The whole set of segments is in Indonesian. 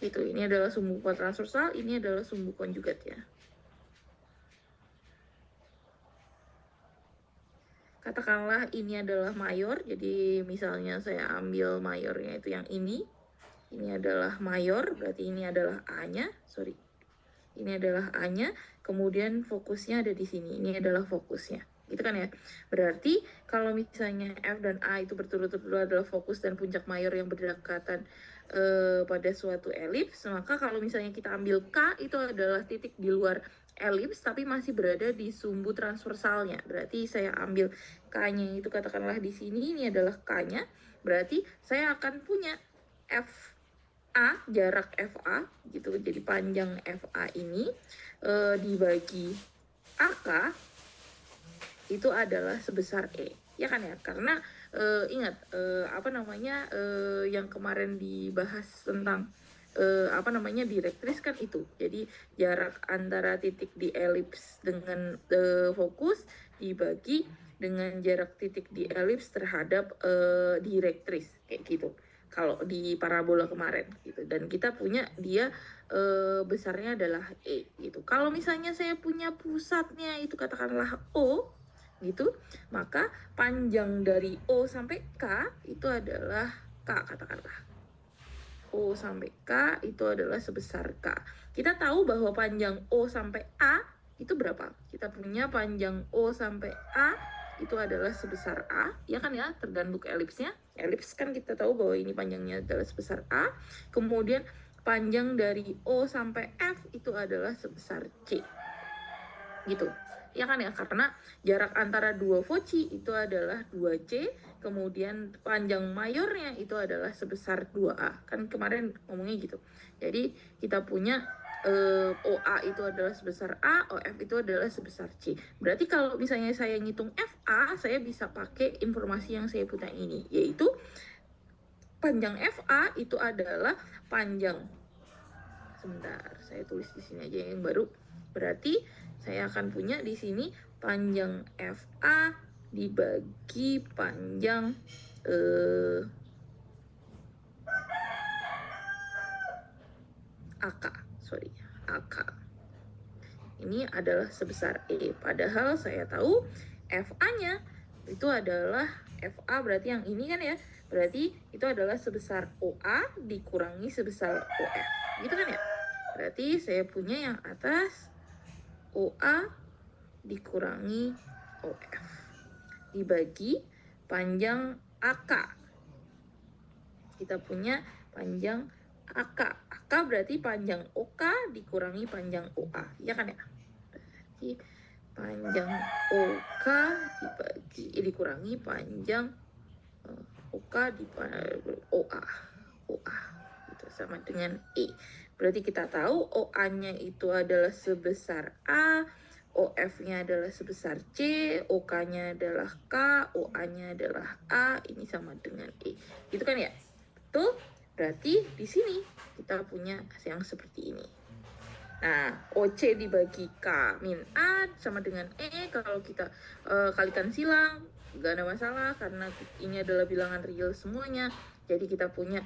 Gitu. Ini adalah sumbu transversal, ini adalah sumbu konjugat ya. Katakanlah ini adalah mayor, jadi misalnya saya ambil mayornya itu yang ini adalah mayor, berarti ini adalah A-nya, ini adalah A-nya, kemudian fokusnya ada di sini, ini adalah fokusnya, gitu kan ya. Berarti kalau misalnya F dan A itu berturut-turut adalah fokus dan puncak mayor yang berdekatan pada suatu elips, maka kalau misalnya kita ambil K itu adalah titik di luar elips tapi masih berada di sumbu transversalnya. Berarti saya ambil K-nya itu katakanlah di sini, ini adalah K-nya. Berarti saya akan punya FA, jarak FA gitu. Jadi panjang FA ini dibagi AK itu adalah sebesar E. Ya kan ya? Karena ingat yang kemarin dibahas tentang direktris kan itu. Jadi jarak antara titik di elips dengan fokus dibagi dengan jarak titik di elips terhadap direktris kayak gitu. Kalau di parabola kemarin gitu, dan kita punya dia besarnya adalah E gitu. Kalau misalnya saya punya pusatnya itu katakanlah O gitu, maka panjang dari O sampai K itu adalah K katakanlah. O sampai K itu adalah sebesar K. Kita tahu bahwa panjang O sampai A itu berapa? Kita punya panjang O sampai A itu adalah sebesar A, ya kan ya, tergantung elipsnya. Elips kan kita tahu bahwa ini panjangnya adalah sebesar A. Kemudian panjang dari O sampai F itu adalah sebesar C. Gitu. Ya kan ya, karena jarak antara dua foci itu adalah 2C, kemudian panjang mayornya itu adalah sebesar 2A. Kan kemarin ngomongnya gitu. Jadi kita punya OA itu adalah sebesar A, OF itu adalah sebesar C. Berarti kalau misalnya saya ngitung FA, saya bisa pakai informasi yang saya punya ini, yaitu panjang FA itu adalah panjang, sebentar, saya tulis di sini aja yang baru. Berarti saya akan punya di sini panjang FA dibagi panjang AK. Ini adalah sebesar E. Padahal saya tahu FA-nya itu adalah FA, berarti yang ini kan ya. Berarti itu adalah sebesar OA dikurangi sebesar OF. Gitu kan ya? Berarti saya punya yang atas OA dikurangi OF dibagi panjang AK. Kita punya panjang AK. AK berarti panjang OK dikurangi panjang OA. Ya kan ya? Berarti panjang OK dikurangi panjang OK di OA. Itu sama dengan E. Berarti kita tahu OA-nya itu adalah sebesar A, OF-nya adalah sebesar C, OK-nya adalah K, OA-nya adalah A, ini sama dengan E. Gitu kan ya? Betul? Berarti di sini kita punya yang seperti ini. Nah, OC dibagi K min A sama dengan E. Kalau kita kalikan silang, nggak ada masalah karena ini adalah bilangan real semuanya. Jadi kita punya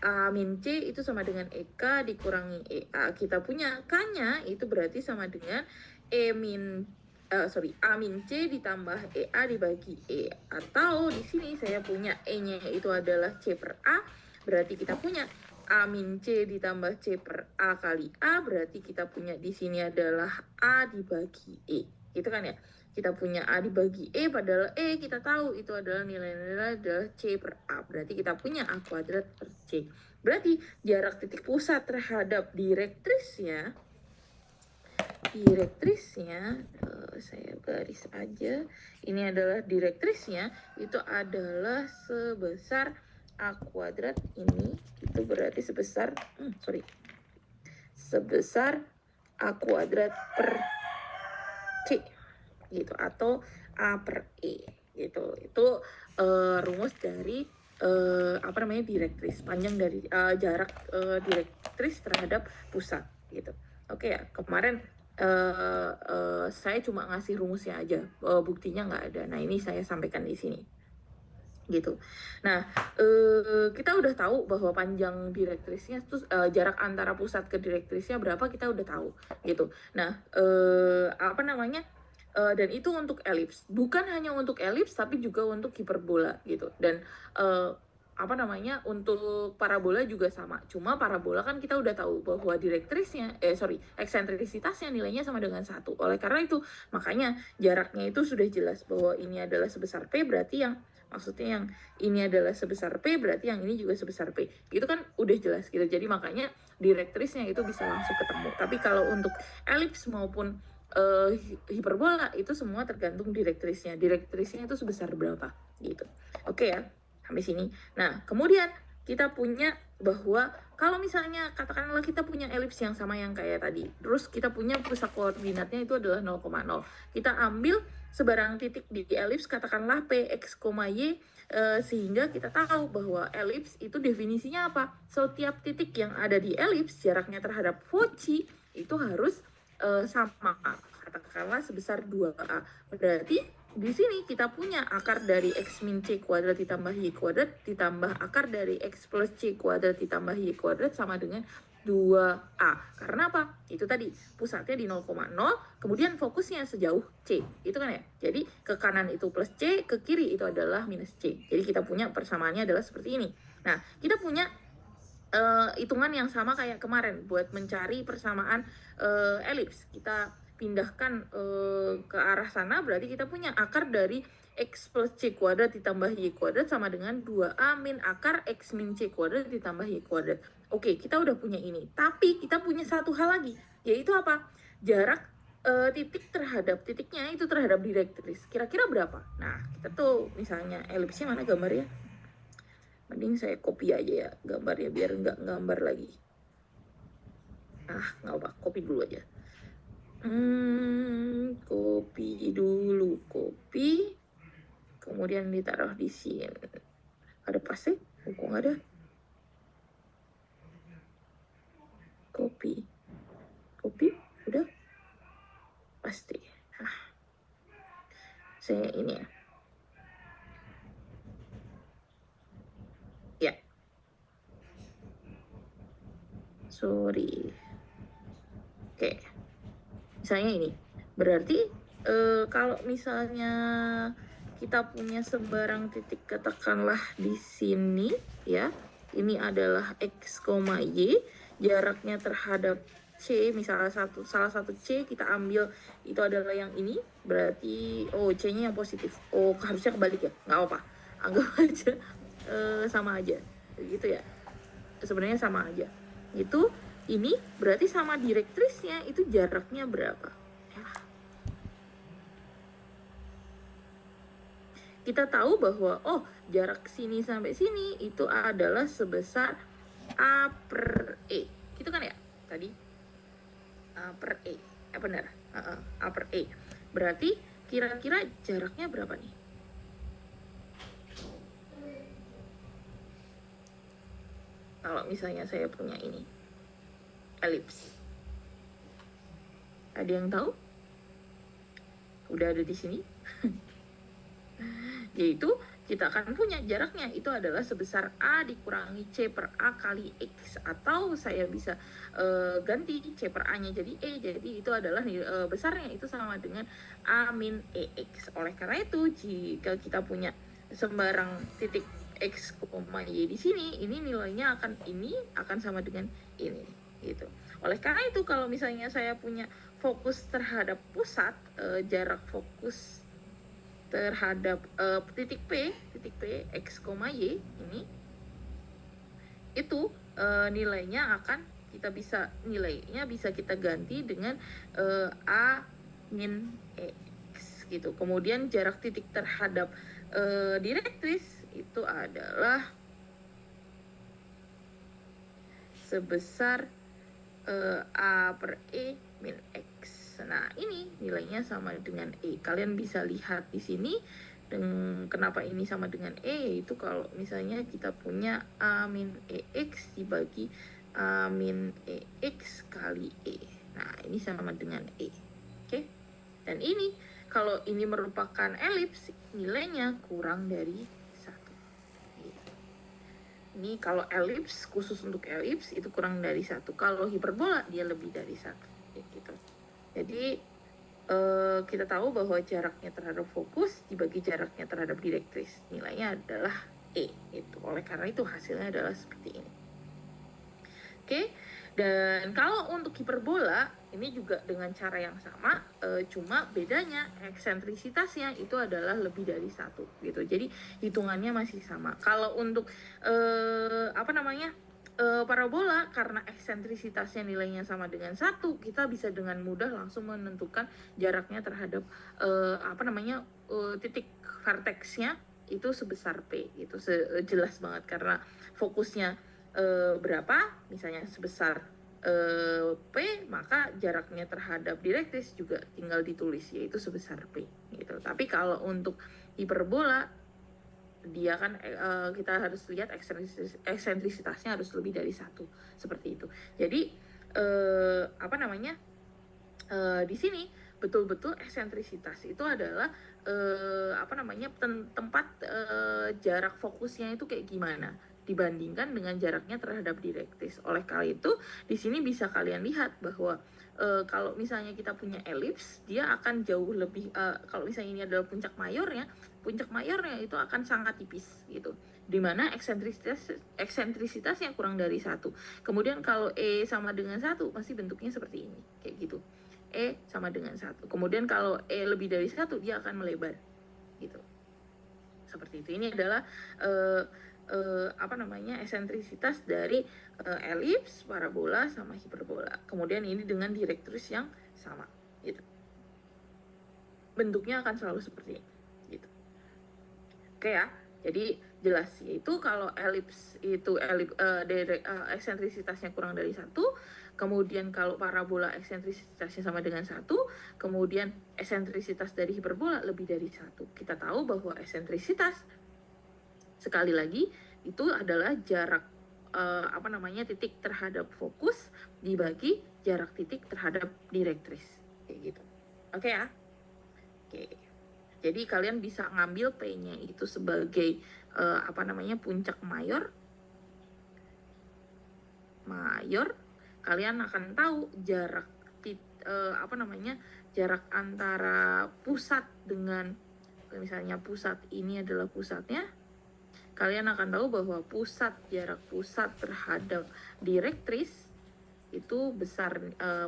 A min C itu sama dengan EK dikurangi EA. Kita punya K-nya itu berarti sama dengan A min C ditambah EA dibagi E. Atau di sini saya punya E-nya itu adalah C per A. Berarti kita punya A min C ditambah C per A kali A. Berarti kita punya di sini adalah A dibagi E. Gitu kan ya? Kita punya A dibagi E, padahal E kita tahu itu adalah nilai-nilai adalah C per A. Berarti kita punya A kuadrat per C. Berarti jarak titik pusat terhadap direktrisnya, saya garis aja, ini adalah direktrisnya, itu adalah sebesar A kuadrat ini, itu berarti sebesar A kuadrat per C gitu, atau A per E gitu. Itu rumus dari direktris, panjang dari jarak direktris terhadap pusat gitu. Oke ya, kemarin saya cuma ngasih rumusnya aja, buktinya nggak ada. Nah, ini saya sampaikan di sini. gitu. Nah, kita udah tahu bahwa panjang direktrisnya itu jarak antara pusat ke direktrisnya berapa, kita udah tahu gitu. Nah, apa namanya? Dan itu untuk elips. Bukan hanya untuk elips tapi juga untuk hiperbola gitu. Dan apa namanya? Untuk parabola juga sama. Cuma parabola kan kita udah tahu bahwa direktrisnya eksentrisitasnya nilainya sama dengan 1. Oleh karena itu, makanya jaraknya itu sudah jelas bahwa ini adalah sebesar P, berarti yang maksudnya yang ini adalah sebesar P, berarti yang ini juga sebesar P. Itu kan udah jelas gitu. Jadi makanya direktrisnya itu bisa langsung ketemu. Tapi kalau untuk elips maupun hiperbola itu semua tergantung direktrisnya. Direktrisnya itu sebesar berapa gitu. Oke ya, sampai sini. Nah, kemudian kita punya bahwa kalau misalnya katakanlah kita punya elips yang sama yang kayak tadi, terus kita punya pusat koordinatnya itu adalah 0,0. Kita ambil sebarang titik di elips, katakanlah P, X, Y, sehingga kita tahu bahwa elips itu definisinya apa. Setiap titik yang ada di elips, jaraknya terhadap foci itu harus sama, katakanlah sebesar 2A. Berarti di sini kita punya akar dari X min C kuadrat ditambah Y kuadrat ditambah akar dari X plus C kuadrat ditambah Y kuadrat sama dengan 2A. Karena apa? Itu tadi pusatnya di 0,0, kemudian fokusnya sejauh C. Itu kan ya. Jadi ke kanan itu plus C, ke kiri itu adalah minus C. Jadi kita punya persamaannya adalah seperti ini. Nah, kita punya hitungan yang sama kayak kemarin buat mencari persamaan elips. Kita pindahkan ke arah sana, berarti kita punya akar dari X plus C kuadrat ditambah Y kuadrat sama dengan 2A min akar X min C kuadrat ditambah Y kuadrat. Oke, kita udah punya ini. Tapi kita punya satu hal lagi, yaitu apa? Jarak titik terhadap titiknya itu terhadap direktris. Kira-kira berapa? Nah, kita tuh misalnya elipsnya mana gambarnya? Mending saya copy aja ya gambarnya biar nggak gambar lagi. Nggak apa, copy dulu aja. Copy dulu, copy. Kemudian ditaruh di sini. Ada paste? Kok nggak ada? Copy. Copy, udah. Paste. Saya ini ya. Ya. Sorry. Oke. Misalnya ini. Berarti kalau misalnya kita punya sebarang titik, katakanlah di sini ya, ini adalah X, Y, jaraknya terhadap C, misalnya salah satu C kita ambil itu adalah yang ini, berarti C-nya yang positif. Harusnya kebalik ya, nggak apa-apa, anggap aja sama aja gitu ya, sebenarnya sama aja itu. Ini berarti sama direktrisnya itu jaraknya berapa. Kita tahu bahwa jarak sini sampai sini itu adalah sebesar A per E. Gitu kan ya tadi? A per E. Benar. A per E. Berarti kira-kira jaraknya berapa nih? Kalau misalnya saya punya ini elips. Ada yang tahu? Udah ada di sini. Yaitu kita akan punya jaraknya itu adalah sebesar A dikurangi C per A kali X. Atau saya bisa ganti C per A-nya jadi E. Jadi itu adalah besarnya itu sama dengan A min EX. Oleh karena itu jika kita punya sembarang titik X, Y di sini, ini nilainya akan sama dengan ini gitu. Oleh karena itu kalau misalnya saya punya fokus terhadap pusat, jarak fokus terhadap titik P X, Y ini itu nilainya nilainya bisa kita ganti dengan A min EX gitu. Kemudian jarak titik terhadap direktris itu adalah sebesar A per E min X. Nah, ini nilainya sama dengan E. Kalian bisa lihat di sini kenapa ini sama dengan E, itu kalau misalnya kita punya A min EX dibagi A min EX kali E. Nah, ini sama dengan E. Oke? Dan ini, kalau ini merupakan elips, nilainya kurang dari 1. Ini kalau elips, khusus untuk elips itu kurang dari 1. Kalau hiperbola dia lebih dari 1. Gitu. Jadi kita tahu bahwa jaraknya terhadap fokus dibagi jaraknya terhadap direktris. Nilainya adalah E. Gitu. Oleh karena itu hasilnya adalah seperti ini. Oke. Dan kalau untuk hiperbola ini juga dengan cara yang sama, cuma bedanya eksentrisitasnya itu adalah lebih dari 1 gitu. Jadi hitungannya masih sama. Kalau untuk parabola, karena eksentrisitasnya nilainya sama dengan 1, kita bisa dengan mudah langsung menentukan jaraknya terhadap titik vertexnya itu sebesar P gitu. Jelas banget karena fokusnya berapa, misalnya sebesar P, maka jaraknya terhadap direktris juga tinggal ditulis, yaitu sebesar P gitu. Tapi kalau untuk hiperbola dia kan kita harus lihat eksentrisitasnya harus lebih dari 1, seperti itu. Jadi di sini betul-betul eksentrisitas itu adalah tempat jarak fokusnya itu kayak gimana dibandingkan dengan jaraknya terhadap direktris. Oleh karena itu di sini bisa kalian lihat bahwa kalau misalnya kita punya elips, dia akan jauh lebih kalau misalnya ini adalah puncak mayornya itu akan sangat tipis gitu, dimana eksentrisitasnya kurang dari 1. Kemudian kalau E sama dengan 1 pasti bentuknya seperti ini, kayak gitu. E sama dengan 1. Kemudian kalau E lebih dari 1 dia akan melebar gitu. Seperti itu. Ini adalah eksentrisitas dari elips, parabola sama hiperbola. Kemudian ini dengan direktris yang sama gitu. Bentuknya akan selalu seperti ini gitu. Oke ya. Jadi jelas, yaitu kalau elips itu eksentrisitasnya kurang dari 1, kemudian kalau parabola eksentrisitasnya sama dengan 1, kemudian eksentrisitas dari hiperbola lebih dari 1. Kita tahu bahwa eksentrisitas sekali lagi itu adalah jarak titik terhadap fokus dibagi jarak titik terhadap direktris, kayak gitu. Oke ya. Oke. Jadi kalian bisa ngambil P-nya itu sebagai puncak mayor. Kalian akan tahu jarak jarak antara pusat dengan, misalnya pusat ini adalah pusatnya. Kalian akan tahu bahwa jarak pusat terhadap direktris itu besar,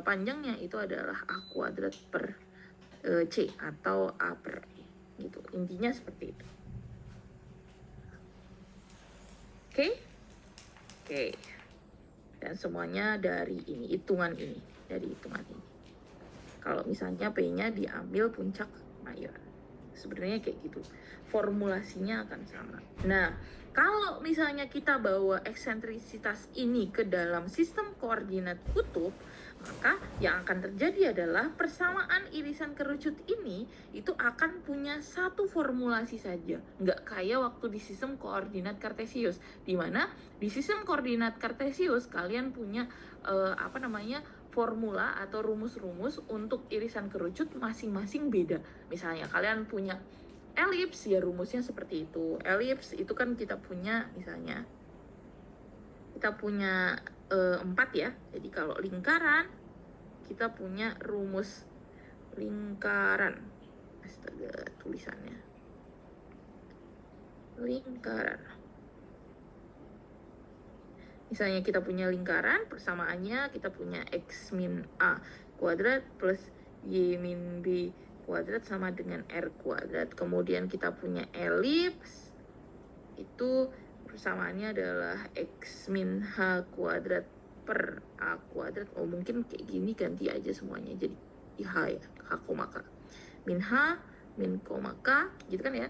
panjangnya itu adalah A kuadrat per C atau A per E gitu. Intinya seperti itu. Oke. Dan semuanya dari hitungan ini. Kalau misalnya P-nya diambil puncak mayor. Sebenarnya kayak gitu. Formulasinya akan sama. Nah, kalau misalnya kita bawa eksentrisitas ini ke dalam sistem koordinat kutub, maka yang akan terjadi adalah persamaan irisan kerucut ini itu akan punya satu formulasi saja. Nggak kayak waktu di sistem koordinat kartesius, di mana di sistem koordinat kartesius kalian punya formula atau rumus-rumus untuk irisan kerucut masing-masing beda. Misalnya kalian punya elips, ya rumusnya seperti itu. Elips itu kan kita punya, misalnya kita punya 4 ya. Jadi kalau lingkaran kita punya rumus lingkaran. Astaga, tulisannya. Lingkaran. Misalnya kita punya lingkaran, persamaannya kita punya X min A kuadrat plus Y min B kuadrat sama dengan R kuadrat. Kemudian kita punya elips, itu persamaannya adalah X min H kuadrat per A kuadrat. Oh, mungkin kayak gini ganti aja semuanya jadi H ya, H koma K. Min H, min koma K, gitu kan ya.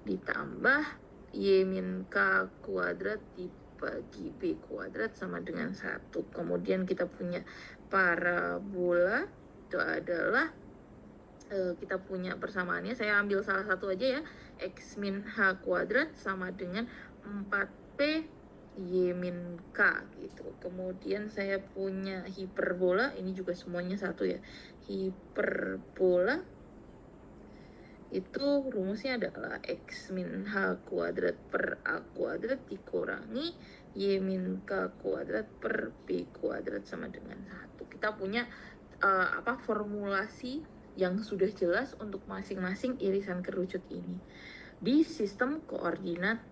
Ditambah Y min K kuadrat dibagi B kuadrat sama dengan 1. Kemudian kita punya parabola, itu adalah kita punya persamaannya, saya ambil salah satu aja ya, X min H kuadrat sama dengan 4P Y min K gitu. Kemudian saya punya hiperbola, ini juga semuanya satu ya, hiperbola itu rumusnya adalah X min H kuadrat per A kuadrat dikurangi Y min K kuadrat per B kuadrat sama dengan 1. Kita punya formulasi yang sudah jelas untuk masing-masing irisan kerucut ini di sistem koordinat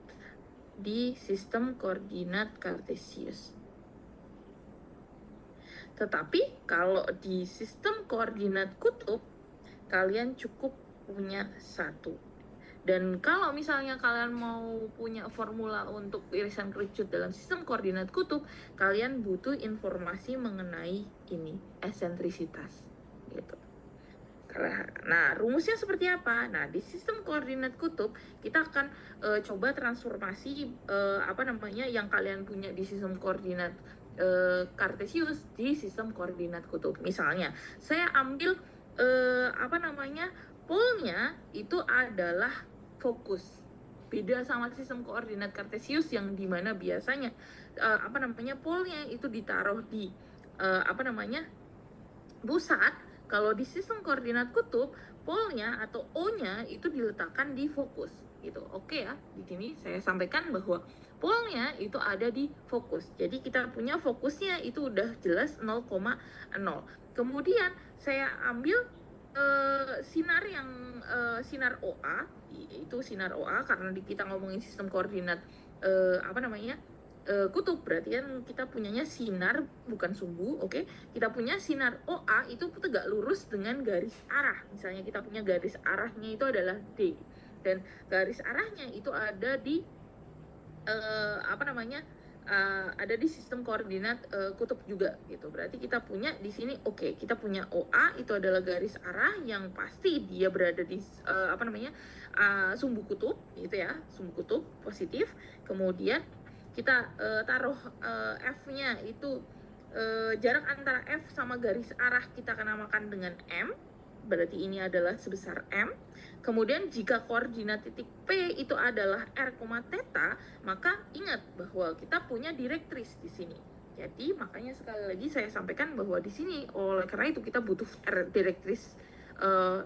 kartesius. Tetapi kalau di sistem koordinat kutub, kalian cukup punya satu. Dan kalau misalnya kalian mau punya formula untuk irisan kerucut dalam sistem koordinat kutub, kalian butuh informasi mengenai ini, eksentrisitas gitu. Nah, rumusnya seperti apa? Nah, di sistem koordinat kutub kita akan coba transformasi yang kalian punya di sistem koordinat kartesius di sistem koordinat kutub. Misalnya, saya ambil polnya itu adalah fokus. Beda sama sistem koordinat kartesius yang dimana biasanya polnya itu ditaruh di pusat. Kalau di sistem koordinat kutub, polnya atau O-nya itu diletakkan di fokus gitu. Oke ya, di sini saya sampaikan bahwa polnya itu ada di fokus. Jadi kita punya fokusnya itu udah jelas 0,0. Kemudian saya ambil sinar OA, itu sinar OA karena kita ngomongin sistem koordinat kutub, berarti kan kita punyanya sinar bukan sumbu. Oke, kita punya sinar OA itu tegak lurus dengan garis arah. Misalnya kita punya garis arahnya itu adalah D, dan garis arahnya itu ada di ada di sistem koordinat kutub juga gitu. Berarti kita punya di sini kita punya OA itu adalah garis arah yang pasti dia berada di sumbu kutub gitu ya, sumbu kutub positif. Kemudian kita taruh F-nya itu jarak antara F sama garis arah kita akan namakan dengan M. Berarti ini adalah sebesar M. Kemudian jika koordinat titik P itu adalah R, theta, maka ingat bahwa kita punya direktris di sini. Jadi makanya sekali lagi saya sampaikan bahwa di sini oleh karena itu kita butuh R direktris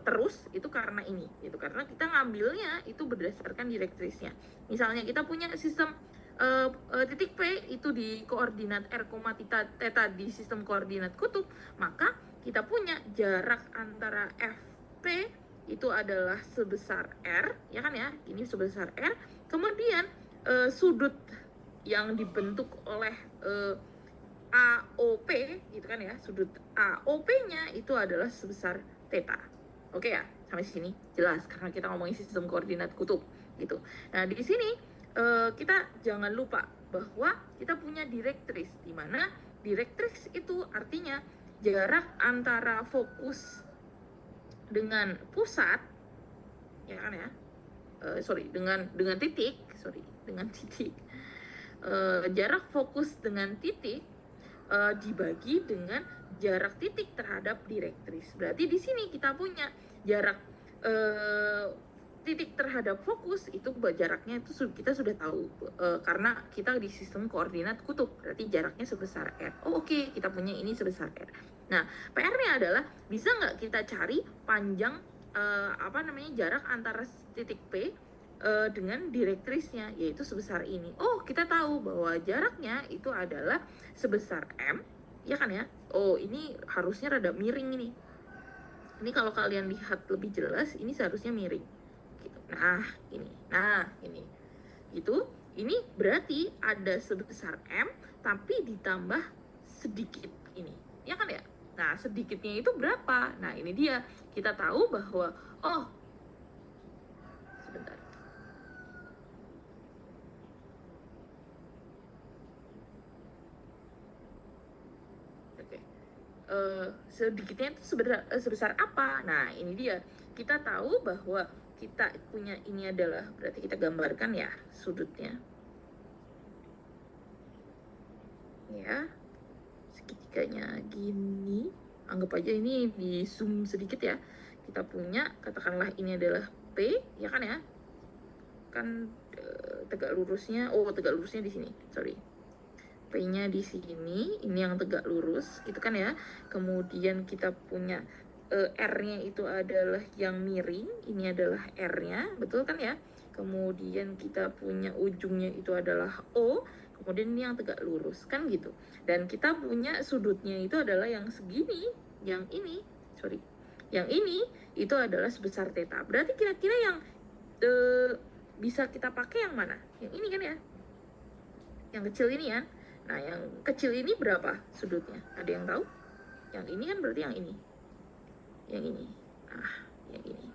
terus, itu karena ini, itu karena kita ngambilnya itu berdasarkan direktrisnya. Misalnya kita punya sistem titik P itu di koordinat R, theta di sistem koordinat kutub, maka kita punya jarak antara FP itu adalah sebesar R, ya kan ya, ini sebesar R. Kemudian sudut yang dibentuk oleh AOP gitu kan ya, sudut AOP-nya itu adalah sebesar theta. Oke ya, sampai sini jelas karena kita ngomongin sistem koordinat kutub gitu. Nah, di sini kita jangan lupa bahwa kita punya direktris, di mana direktris itu artinya jarak antara fokus dengan pusat, ya kan ya, dengan titik, jarak fokus dengan titik dibagi dengan jarak titik terhadap direktris. Berarti di sini kita punya jarak titik terhadap fokus itu jaraknya itu kita sudah tahu karena kita di sistem koordinat kutub, berarti jaraknya sebesar R. Oke, kita punya ini sebesar R. Nah, PR-nya adalah bisa nggak kita cari panjang jarak antara titik P dengan direktrisnya, yaitu sebesar ini. Kita tahu bahwa jaraknya itu adalah sebesar M, ya kan ya. Ini harusnya rada miring ini. Ini kalau kalian lihat lebih jelas, ini seharusnya miring. Gitu. Nah, ini. Ini berarti ada sebesar M, tapi ditambah sedikit ini. Ya kan ya? Nah, sedikitnya itu berapa? Nah, ini dia. Kita tahu bahwa, sebentar. Sedikitnya itu sebesar apa? Nah, ini dia. Kita tahu bahwa kita punya ini adalah, berarti kita gambarkan ya sudutnya. Ya, segitiganya gini. Anggap aja ini di zoom sedikit ya. Kita punya, katakanlah ini adalah P, ya kan ya? Kan tegak lurusnya di sini. Sorry. P-nya di sini, ini yang tegak lurus, gitu kan ya. Kemudian kita punya R-nya itu adalah yang miring, ini adalah R-nya, betul kan ya? Kemudian kita punya ujungnya itu adalah O, kemudian ini yang tegak lurus, kan gitu. Dan kita punya sudutnya itu adalah yang segini, yang ini itu adalah sebesar theta. Berarti kira-kira yang bisa kita pakai yang mana? Yang ini kan ya? Yang kecil ini kan? Nah, yang kecil ini berapa sudutnya? Ada yang tahu? Yang ini kan berarti yang ini. Yang ini. Nah, yang ini.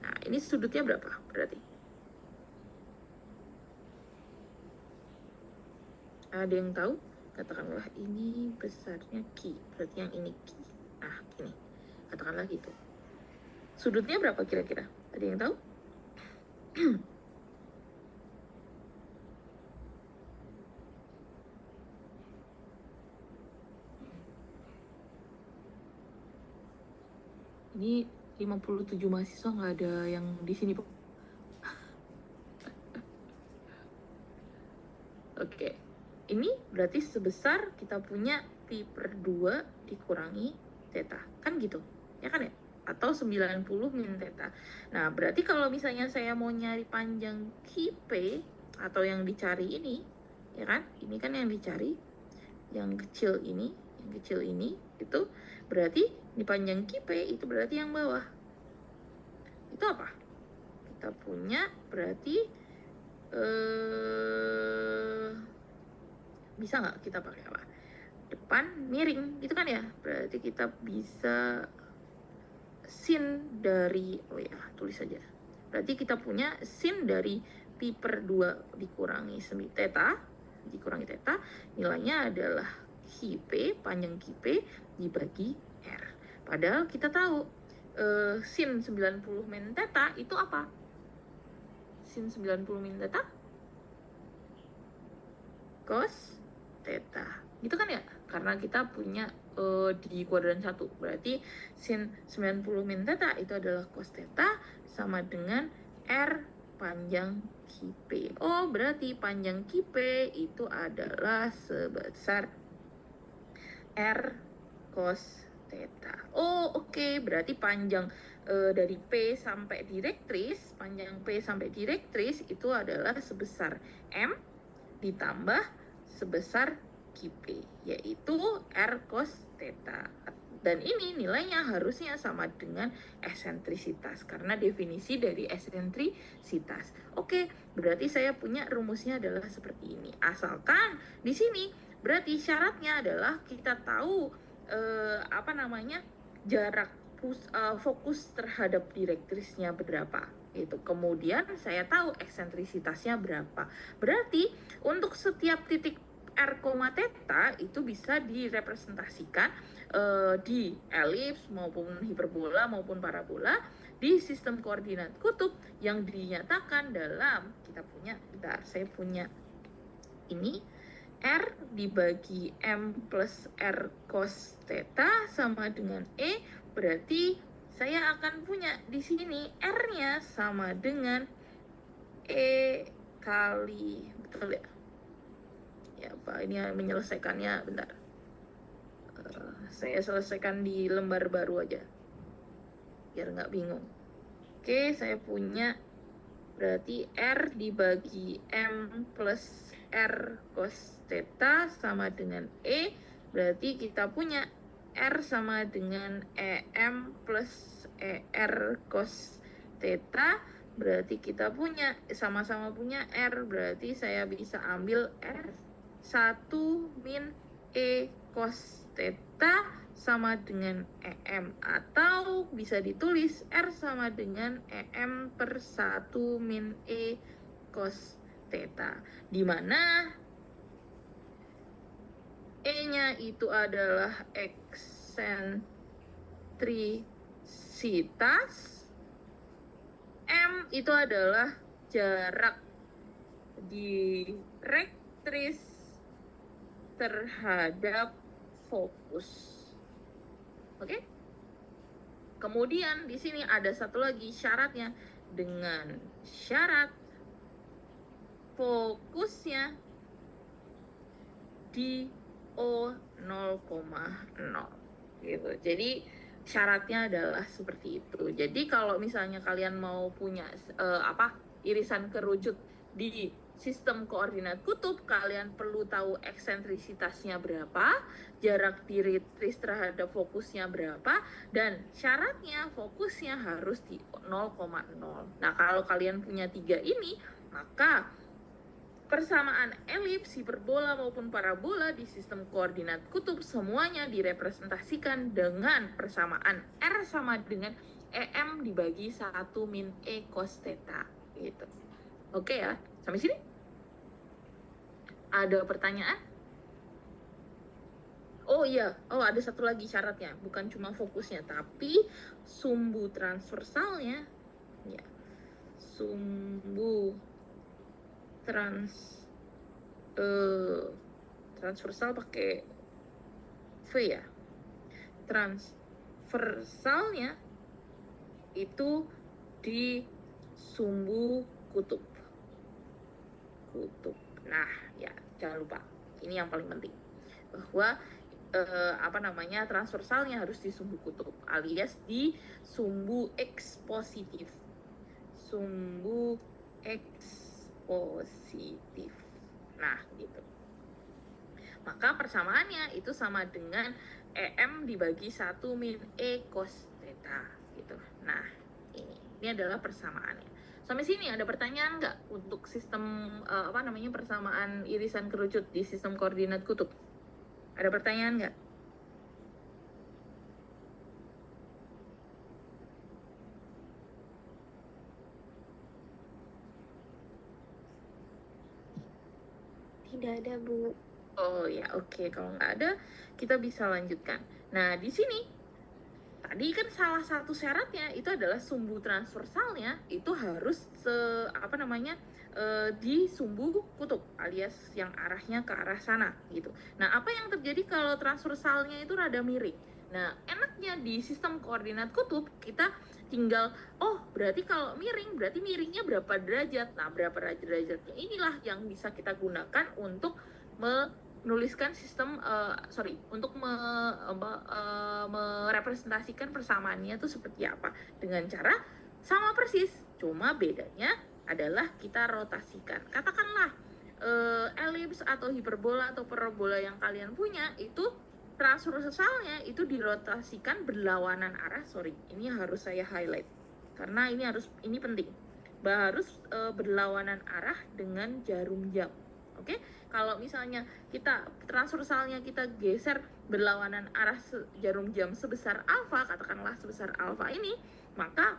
Nah, ini sudutnya berapa berarti? Ada yang tahu? Katakanlah ini besarnya Q. Berarti yang ini Q. Nah, gini. Katakanlah gitu. Sudutnya berapa kira-kira? Ada yang tahu? Ini 57 mahasiswa nggak ada yang di sini. Oke. Ini berarti sebesar kita punya pi per 2 dikurangi theta. Kan gitu. Ya kan ya? Atau 90 min theta. Nah, berarti kalau misalnya saya mau nyari panjang QP atau yang dicari ini, ya kan? Ini kan yang dicari. Yang kecil ini itu berarti ini panjang QP itu berarti yang bawah. Itu apa? Kita punya berarti bisa nggak kita pakai apa? Depan miring gitu kan ya? Berarti kita bisa sin dari, oh ya tulis saja. Berarti kita punya sin dari pi per 2 dikurangi theta, nilainya adalah QP, panjang QP dibagi R. Padahal kita tahu sin 90 min theta itu apa? Sin 90 min theta cos theta. Gitu kan ya? Karena kita punya di kuadran 1. Berarti sin 90 min theta itu adalah cos theta sama dengan R panjang QP. Oh, berarti panjang QP itu adalah sebesar R cos theta. Oh, oke. Berarti panjang dari P sampai direktris, panjang P sampai direktris itu adalah sebesar M ditambah sebesar QP, yaitu R cos theta. Dan ini nilainya harusnya sama dengan eksentrisitas, karena definisi dari eksentrisitas. Oke, berarti saya punya rumusnya adalah seperti ini. Asalkan di sini berarti syaratnya adalah kita tahu jarak fokus terhadap direktrisnya berapa. Itu. Kemudian saya tahu eksentrisitasnya berapa. Berarti untuk setiap titik R, theta itu bisa direpresentasikan di elips maupun hiperbola maupun parabola di sistem koordinat kutub yang dinyatakan dalam saya punya ini R dibagi M plus R cos theta sama dengan E, berarti saya akan punya di sini R-nya sama dengan E kali, betul ya? Ya, Pak, ini menyelesaikannya bentar. Saya selesaikan di lembar baru aja, biar nggak bingung. Oke, saya punya berarti R dibagi M plus R cos theta sama dengan E, berarti kita punya R sama dengan EM plus ER cos theta, berarti kita punya sama-sama punya R, berarti saya bisa ambil R1 min E cos theta sama dengan EM, atau bisa ditulis R sama dengan EM per 1 min E cos theta, di mana E-nya itu adalah eksentrisitas, M itu adalah jarak direktris terhadap fokus. Oke? Kemudian di sini ada satu lagi syaratnya, dengan syarat fokusnya di O 0,0 gitu. Jadi syaratnya adalah seperti itu. Jadi kalau misalnya kalian mau punya irisan kerucut di sistem koordinat kutub, kalian perlu tahu eksentrisitasnya berapa, jarak tiris terhadap fokusnya berapa, dan syaratnya fokusnya harus di 0,0. Nah, kalau kalian punya 3 ini, maka persamaan elips, hiperbola maupun parabola di sistem koordinat kutub semuanya direpresentasikan dengan persamaan R sama dengan EM dibagi 1 min E cos theta gitu. Oke ya, sampai sini? Ada pertanyaan? Oh iya, ada satu lagi syaratnya, bukan cuma fokusnya, tapi sumbu transversalnya, ya, sumbu transversal pakai V ya. Transversalnya itu di sumbu kutub. Nah, ya jangan lupa, ini yang paling penting, bahwa transversalnya harus di sumbu kutub alias di sumbu X positif. Sumbu X positif. Nah, gitu. Maka persamaannya itu sama dengan EM dibagi 1 min E cos theta gitu. Nah, ini adalah persamaannya. Sampai sini ada pertanyaan nggak untuk sistem persamaan irisan kerucut di sistem koordinat kutub? Ada pertanyaan nggak? Tidak ada, Bu. Oh ya, oke. Kalau nggak ada, kita bisa lanjutkan. Nah, di sini tadi kan salah satu syaratnya itu adalah sumbu transversalnya itu harus di sumbu kutub alias yang arahnya ke arah sana gitu. Nah, apa yang terjadi kalau transversalnya itu rada miring? Nah, enaknya di sistem koordinat kutub kita tinggal berarti kalau miring berarti miringnya berapa derajat. Nah, berapa derajatnya inilah yang bisa kita gunakan untuk menuliskan sistem untuk merepresentasikan persamaannya itu seperti apa dengan cara sama persis, cuma bedanya adalah kita rotasikan. Katakanlah elips atau hiperbola atau parabola yang kalian punya itu transversalnya itu dirotasikan berlawanan arah. Ini harus saya highlight karena ini penting. Harus berlawanan arah dengan jarum jam. Oke, kalau misalnya kita transversalnya kita geser berlawanan arah jarum jam sebesar alfa, katakanlah sebesar alfa ini, maka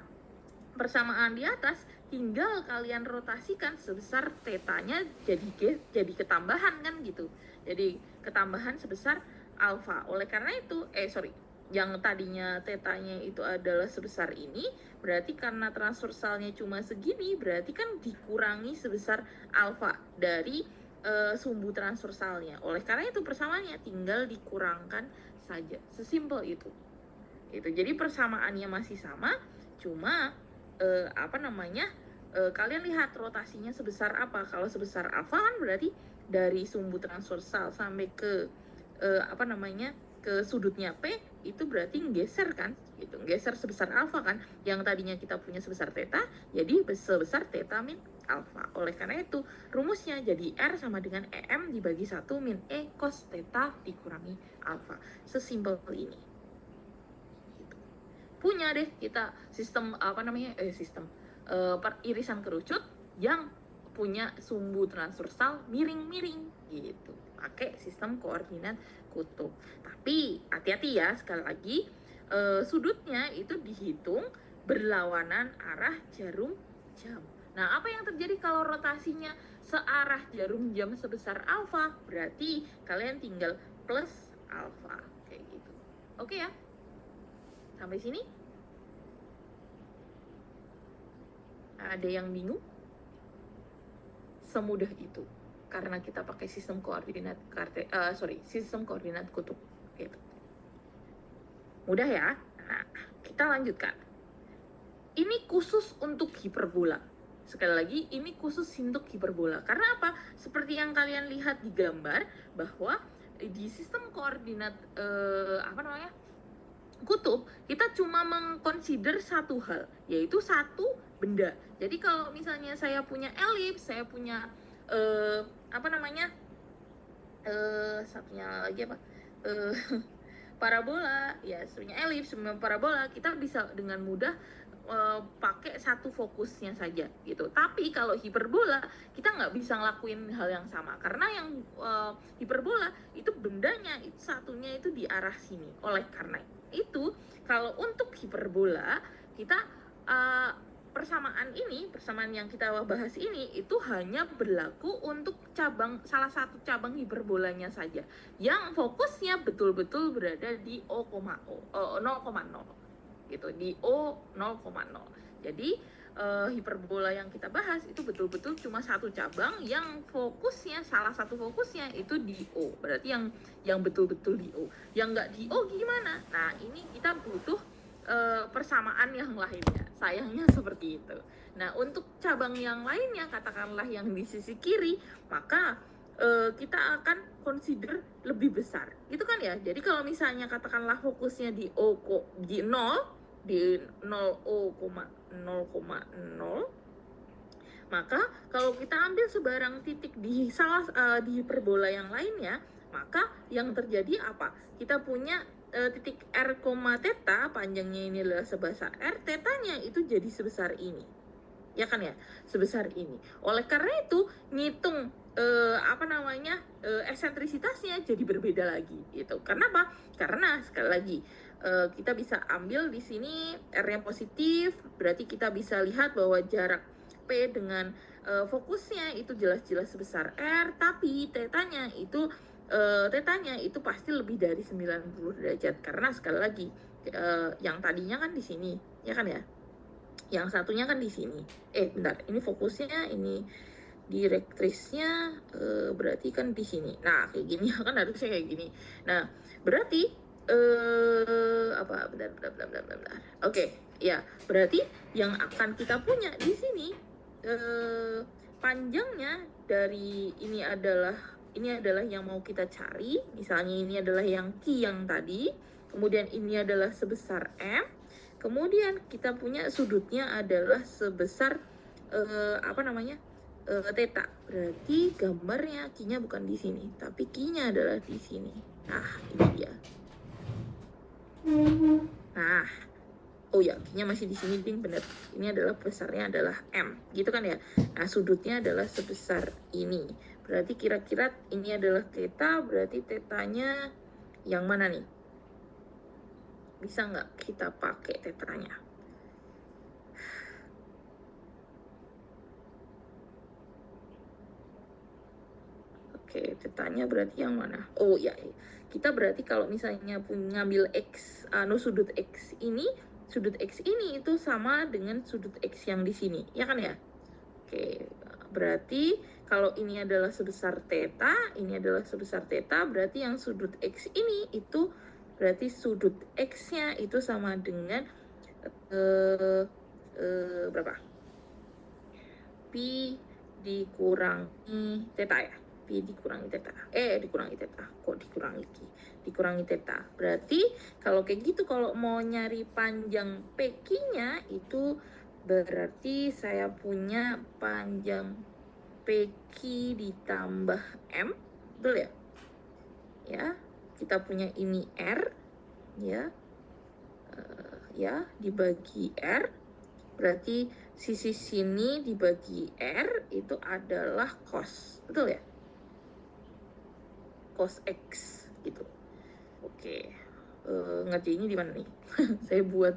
persamaan di atas tinggal kalian rotasikan sebesar tetanya jadi ketambahan kan gitu. Jadi ketambahan sebesar alfa. Oleh karena itu, yang tadinya tetanya itu adalah sebesar ini, berarti karena transversalnya cuma segini, berarti kan dikurangi sebesar alfa dari sumbu transversalnya. Oleh karena itu persamaannya tinggal dikurangkan saja. Sesimpel itu. Jadi persamaannya masih sama, cuma kalian lihat rotasinya sebesar apa. Kalau sebesar alfa kan berarti dari sumbu transversal sampai ke ke sudutnya P itu berarti geser kan gitu, geser sebesar alfa kan, yang tadinya kita punya sebesar theta jadi sebesar theta min alfa. Oleh karena itu rumusnya jadi R sama dengan EM dibagi 1 min E cos theta dikurangi alfa. Sesimpel ini. Gitu. Punya deh kita sistem irisan kerucut yang punya sumbu transversal miring-miring gitu, pakai sistem koordinat kutub. Tapi hati-hati ya, sekali lagi sudutnya itu dihitung berlawanan arah jarum jam. Nah, apa yang terjadi kalau rotasinya searah jarum jam sebesar alfa? Berarti kalian tinggal plus alfa kayak gitu. Oke ya? Sampai sini? Ada yang bingung? Semudah itu karena kita pakai sistem koordinat sistem koordinat kutub gitu. Mudah ya. Nah, kita lanjutkan. Ini khusus untuk hiperbola. Sekali lagi, ini khusus untuk hiperbola. Karena apa? Seperti yang kalian lihat di gambar bahwa di sistem koordinat kutub, kita cuma mengconsider satu hal, yaitu satu benda. Jadi kalau misalnya saya punya elips, saya punya satunya lagi apa? Parabola, ya sebenarnya elips, sebenarnya parabola, kita bisa dengan mudah pakai satu fokusnya saja gitu. Tapi kalau hiperbola kita nggak bisa ngelakuin hal yang sama, karena yang hiperbola itu bendanya itu satunya itu di arah sini. Oleh karena itu kalau untuk hiperbola kita persamaan yang kita bahas ini itu hanya berlaku untuk salah satu cabang hiperbolanya saja, yang fokusnya betul-betul berada di 0,0 gitu, di O 0,0. Jadi hiperbola yang kita bahas itu betul-betul cuma satu cabang yang fokusnya, salah satu fokusnya itu di O. Berarti yang betul-betul di O. Yang nggak di O gimana? Nah, ini kita butuh persamaan yang lainnya. Sayangnya seperti itu. Nah, untuk cabang yang lainnya, katakanlah yang di sisi kiri, maka kita akan consider lebih besar. Gitu kan ya? Jadi kalau misalnya katakanlah fokusnya di 0, di 0,0, maka kalau kita ambil sebarang titik di di hiperbola yang lainnya, maka yang terjadi apa? Kita punya titik R, theta, panjangnya ini adalah sebesar R, tetanya itu jadi sebesar ini. Ya kan ya? Sebesar ini. Oleh karena itu, ngitung eksentrisitasnya jadi berbeda lagi gitu. Kenapa? Karena sekali lagi kita bisa ambil di sini R-nya positif, berarti kita bisa lihat bahwa jarak P dengan fokusnya itu jelas-jelas sebesar R, tapi tetanya itu pasti lebih dari 90 derajat, karena sekali lagi yang tadinya kan di sini, ya kan ya? Yang satunya kan di sini. Bentar, ini fokusnya, ini direktrisnya berarti kan di sini. Nah, kayak gini kan harusnya kayak gini. Nah, berarti bentar. Oke, ya, berarti yang akan kita punya di sini panjangnya dari ini adalah yang mau kita cari. Misalnya ini adalah yang Q yang tadi, kemudian ini adalah sebesar M, kemudian kita punya sudutnya adalah sebesar theta. Berarti gambarnya Q-nya bukan di sini, tapi Q-nya adalah di sini. Nah, ini dia. Nah, oh ya, Q-nya masih di sini, ding, bener. Ini adalah besarnya adalah M, gitu kan ya. Nah, sudutnya adalah sebesar ini. Berarti kira-kira ini adalah theta, berarti tetanya yang mana nih? Bisa nggak kita pakai tetanya? Oke, tetanya berarti yang mana? Oh ya, kita berarti kalau misalnya ngambil X, sudut X ini itu sama dengan sudut X yang di sini, ya kan ya? Oke, berarti kalau ini adalah sebesar theta, ini adalah sebesar theta, berarti yang sudut X ini itu berarti sudut X-nya itu sama dengan berapa? Pi dikurangi theta ya? Pi dikurangi theta. Dikurangi theta. Kok dikurangi theta. Berarti kalau kayak gitu, kalau mau nyari panjang PQ-nya itu berarti saya punya panjang PQ ditambah M. Betul ya? Ya, kita punya ini R, ya. Dibagi R. Berarti sisi sini dibagi R itu adalah cos. Betul ya? Cos X gitu. Oke. Ngerjainnya di mana nih? Saya buat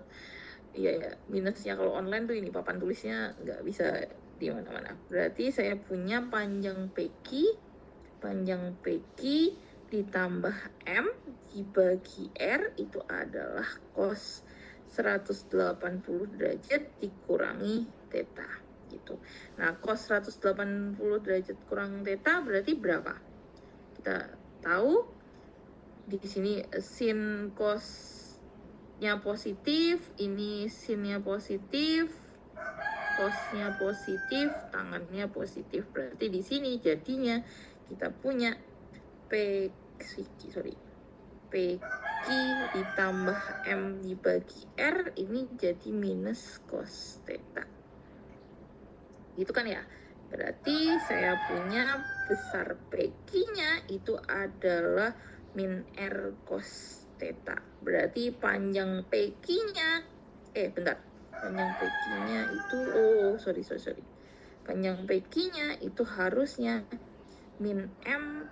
minusnya kalau online tuh ini papan tulisnya nggak bisa di mana-mana. Berarti saya punya panjang PQ ditambah M dibagi R itu adalah cos 180 derajat dikurangi theta gitu. Nah, cos 180 derajat kurang theta berarti berapa? Kita tahu di sini sin cosnya positif, ini sinnya positif, cosnya positif, tangannya positif. Berarti di sini jadinya kita punya PQ dibagi ditambah M dibagi R, ini jadi minus cos theta. Gitu kan ya? Berarti saya punya besar PQ-nya itu adalah min R cos theta. Berarti panjang PQ-nya, bentar. Panjang PQ-nya itu, sorry. Panjang PQ-nya itu harusnya min M,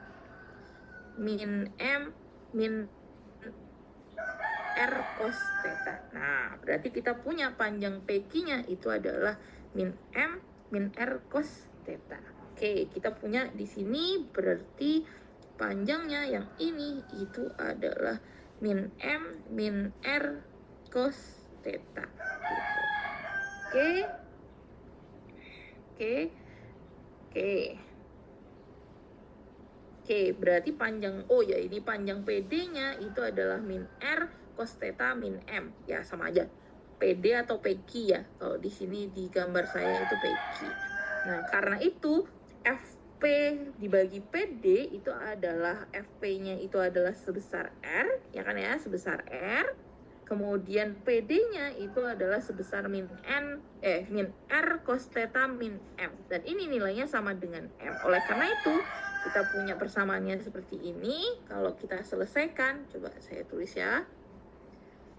min R cos theta. Nah, berarti kita punya panjang PQ-nya itu adalah min M, min R cos theta. Oke, kita punya di sini berarti panjangnya yang ini itu adalah min M, min R cos theta. Gitu. Oke, berarti panjang, ini panjang PD-nya itu adalah min R cos theta min M. Ya, sama aja. PD atau PQ ya. Kalau di sini di gambar saya itu PQ. Nah, karena itu FP dibagi PD itu adalah FP-nya itu adalah sebesar R, ya kan ya, sebesar R. Kemudian PD-nya itu adalah sebesar min R cos theta min M. Dan ini nilainya sama dengan M. Oleh karena itu, kita punya persamaannya seperti ini. Kalau kita selesaikan, coba saya tulis ya.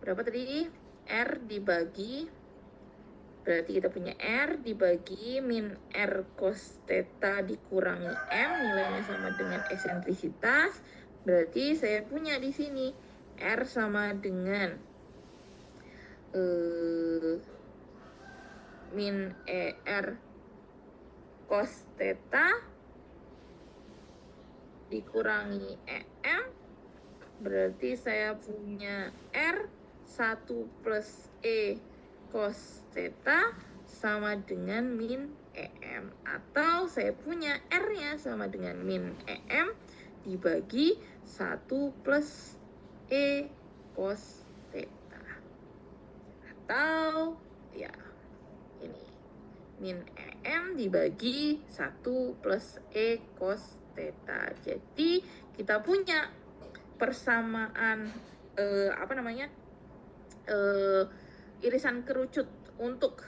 Berapa tadi? R dibagi, berarti kita punya R dibagi min R cos theta dikurangi M, nilainya sama dengan eksentrisitas. Berarti saya punya di sini R sama dengan min R cos theta dikurangi EM, berarti saya punya R 1 plus E cos theta sama dengan min EM, atau saya punya R-nya sama dengan min EM dibagi 1 plus E cos theta, atau ya ini min EM dibagi 1 plus E cos theta. Jadi kita punya persamaan irisan kerucut untuk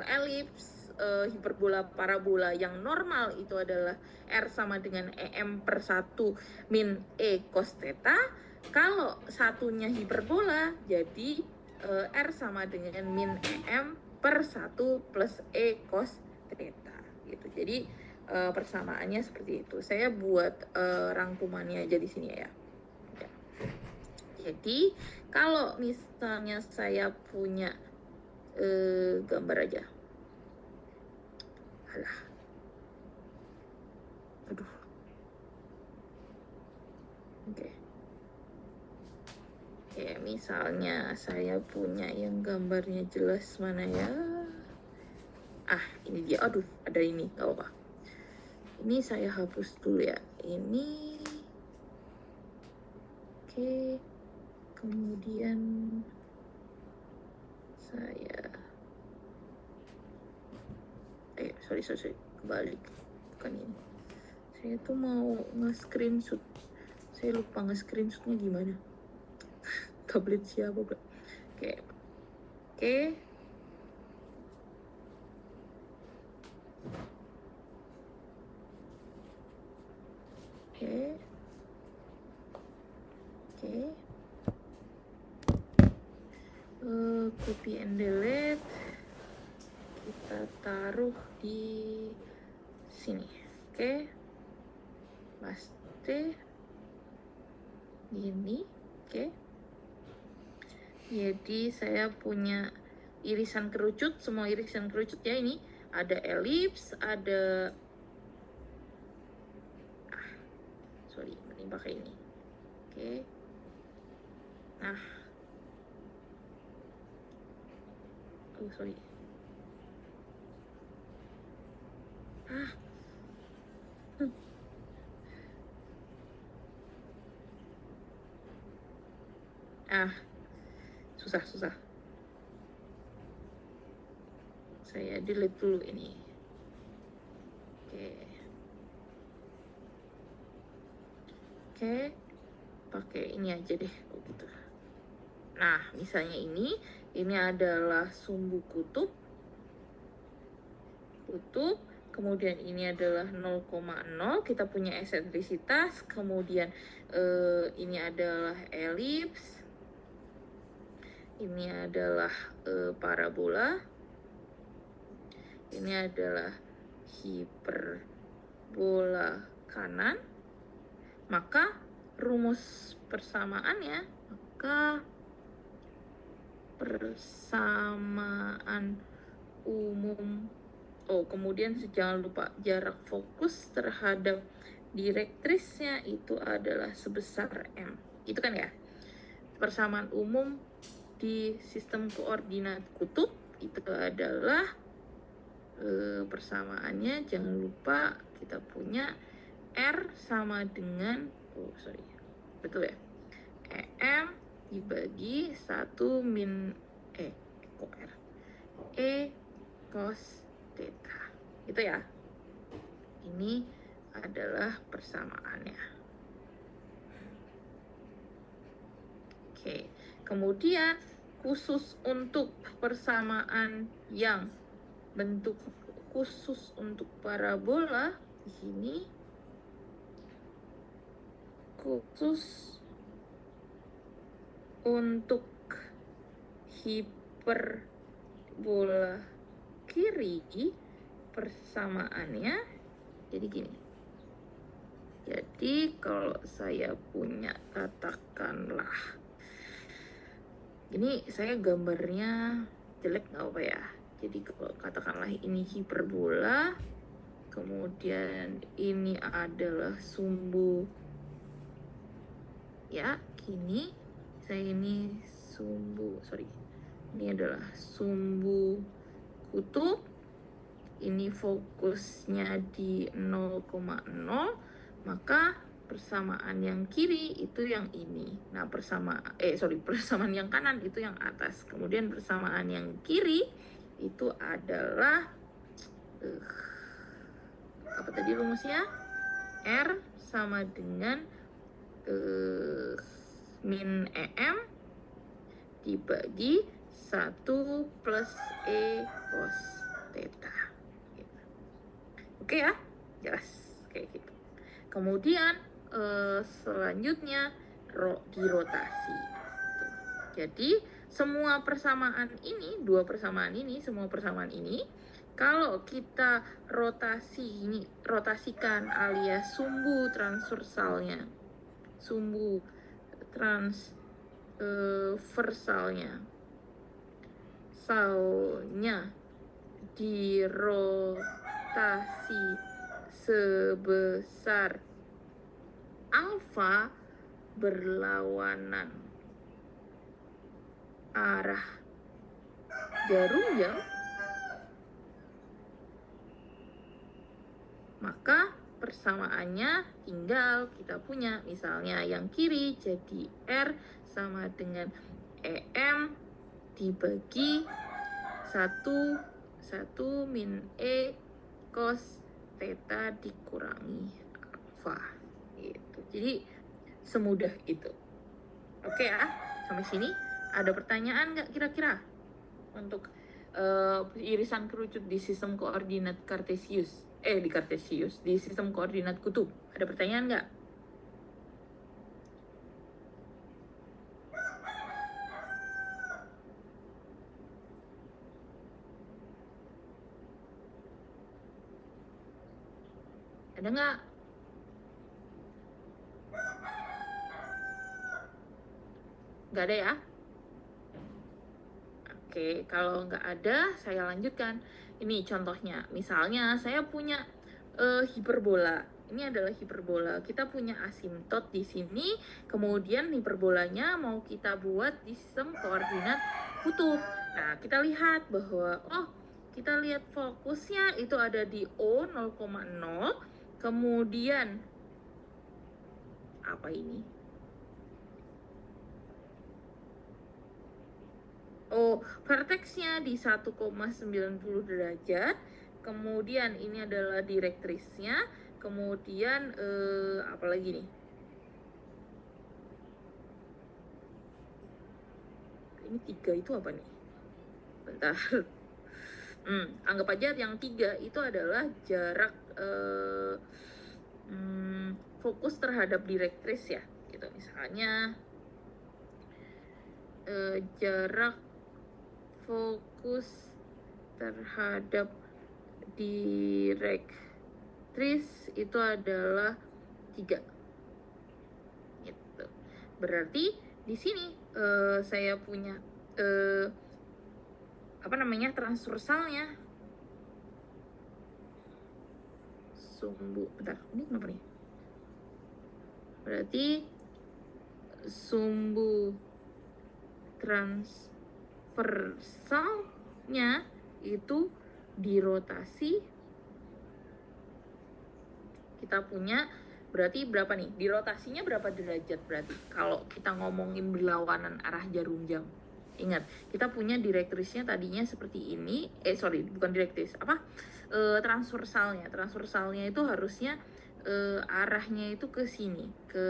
elips, hiperbola, parabola yang normal itu adalah R sama dengan EM per 1 min E cos theta. Kalau satunya hiperbola, jadi R sama dengan min EM per 1 plus E cos theta gitu. Jadi persamaannya seperti itu. Saya buat rangkumannya aja di sini ya. Jadi kalau misalnya saya punya gambar aja. Aduh. Oke, misalnya saya punya yang gambarnya jelas mana ya? Ini dia. Aduh, ada ini. Gak apa-apa. Ini saya hapus dulu ya. Ini. Oke. Kemudian saya sorry, kebalik. Bukan ini. Saya tuh mau nge-screenshot. Saya lupa nge-screenshotnya gimana. Tablet siapa, Bro? Oke. Copy and delete, kita taruh di sini. Paste gini. Jadi saya punya irisan kerucut, semua irisan kerucut ya. Ini ada elips, ada mending pakai ini. Nah, sorry. Susah. Saya delete dulu ini. Oke. pakai ini aja deh gitu. Nah, misalnya ini adalah sumbu kutub, kemudian ini adalah 0,0, kita punya eksentrisitas, kemudian ini adalah elips, ini adalah parabola, ini adalah hiperbola kanan. Maka rumus persamaannya, persamaan umum. Kemudian jangan lupa jarak fokus terhadap direktrisnya itu adalah sebesar M. Itu kan ya. Persamaan umum di sistem koordinat kutub itu adalah persamaannya, jangan lupa kita punya R sama dengan betul ya, EM dibagi 1 min kok R E cos theta. Itu ya. Ini adalah persamaannya. Oke. Kemudian khusus untuk persamaan yang bentuk khusus untuk parabola di sini, khusus untuk hiperbola kiri persamaannya jadi gini. Jadi kalau saya punya, katakanlah ini, saya gambarnya jelek nggak apa ya. Jadi kalau katakanlah ini hiperbola, kemudian ini adalah sumbu ya, gini. Ini adalah sumbu kutub, ini fokusnya di 0,0, maka persamaan yang kiri itu yang ini. Nah, persamaan yang kanan itu yang atas. Kemudian persamaan yang kiri itu adalah apa tadi rumusnya? R sama dengan min EM dibagi 1 plus E cos theta. Oke ya, jelas kayak gitu. Kemudian selanjutnya dirotasi. Jadi semua persamaan ini, semua persamaan ini, kalau kita rotasikan alias sumbu transversalnya salnya dirotasi sebesar alfa berlawanan arah jarumnya, maka persamaannya tinggal kita punya, misalnya yang kiri jadi R sama dengan EM dibagi 1 min E cos theta dikurangi alfa gitu. Jadi semudah itu. Oke ya, sampai sini ada pertanyaan nggak kira-kira untuk irisan kerucut di sistem koordinat di sistem koordinat kutub? Ada pertanyaan nggak? Ada nggak? Nggak ada ya? Oke, kalau nggak ada, saya lanjutkan. Ini contohnya, misalnya saya punya hiperbola. Ini adalah hiperbola. Kita punya asimtot di sini, kemudian hiperbolanya mau kita buat di sistem koordinat kutub. Nah, kita lihat bahwa kita lihat fokusnya itu ada di O 0,0, kemudian apa ini? Vertexnya di 1,90 derajat, kemudian ini adalah direktrisnya, kemudian apa lagi nih? Ini 3 itu apa nih? Bentar. Anggap aja yang 3 itu adalah jarak fokus terhadap direktris ya, gitu. Misalnya jarak fokus terhadap direktris itu adalah 3 gitu. Berarti di sini saya punya transversalnya bentar, ini kenapa nih? Berarti sumbu transversalnya itu dirotasi, kita punya berarti berapa nih? Dirotasinya berapa derajat berarti? Kalau kita ngomongin berlawanan arah jarum jam. Ingat, kita punya direktrisnya tadinya seperti ini. Bukan direktris. Transversalnya. Transversalnya itu harusnya arahnya itu ke sini, ke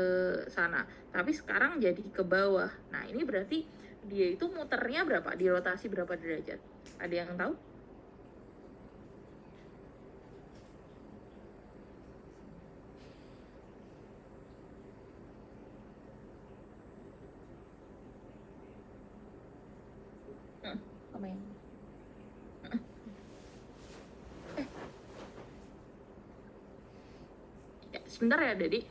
sana. Tapi sekarang jadi ke bawah. Nah, ini berarti dia itu muternya berapa? Dirotasi berapa derajat? Ada yang tahu? Apa yang? Ya, sebentar ya, Dedi.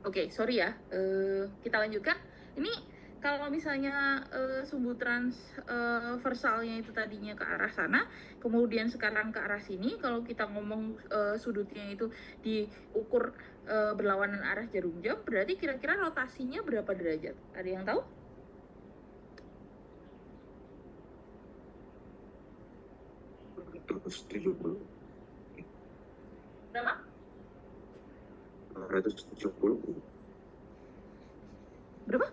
Oke, sorry ya. Kita lanjutkan. Ini kalau misalnya sumbu transversalnya itu tadinya ke arah sana, kemudian sekarang ke arah sini, kalau kita ngomong sudutnya itu diukur berlawanan arah jarum jam, berarti kira-kira rotasinya berapa derajat? Ada yang tahu? Berapa? 270. Berapa?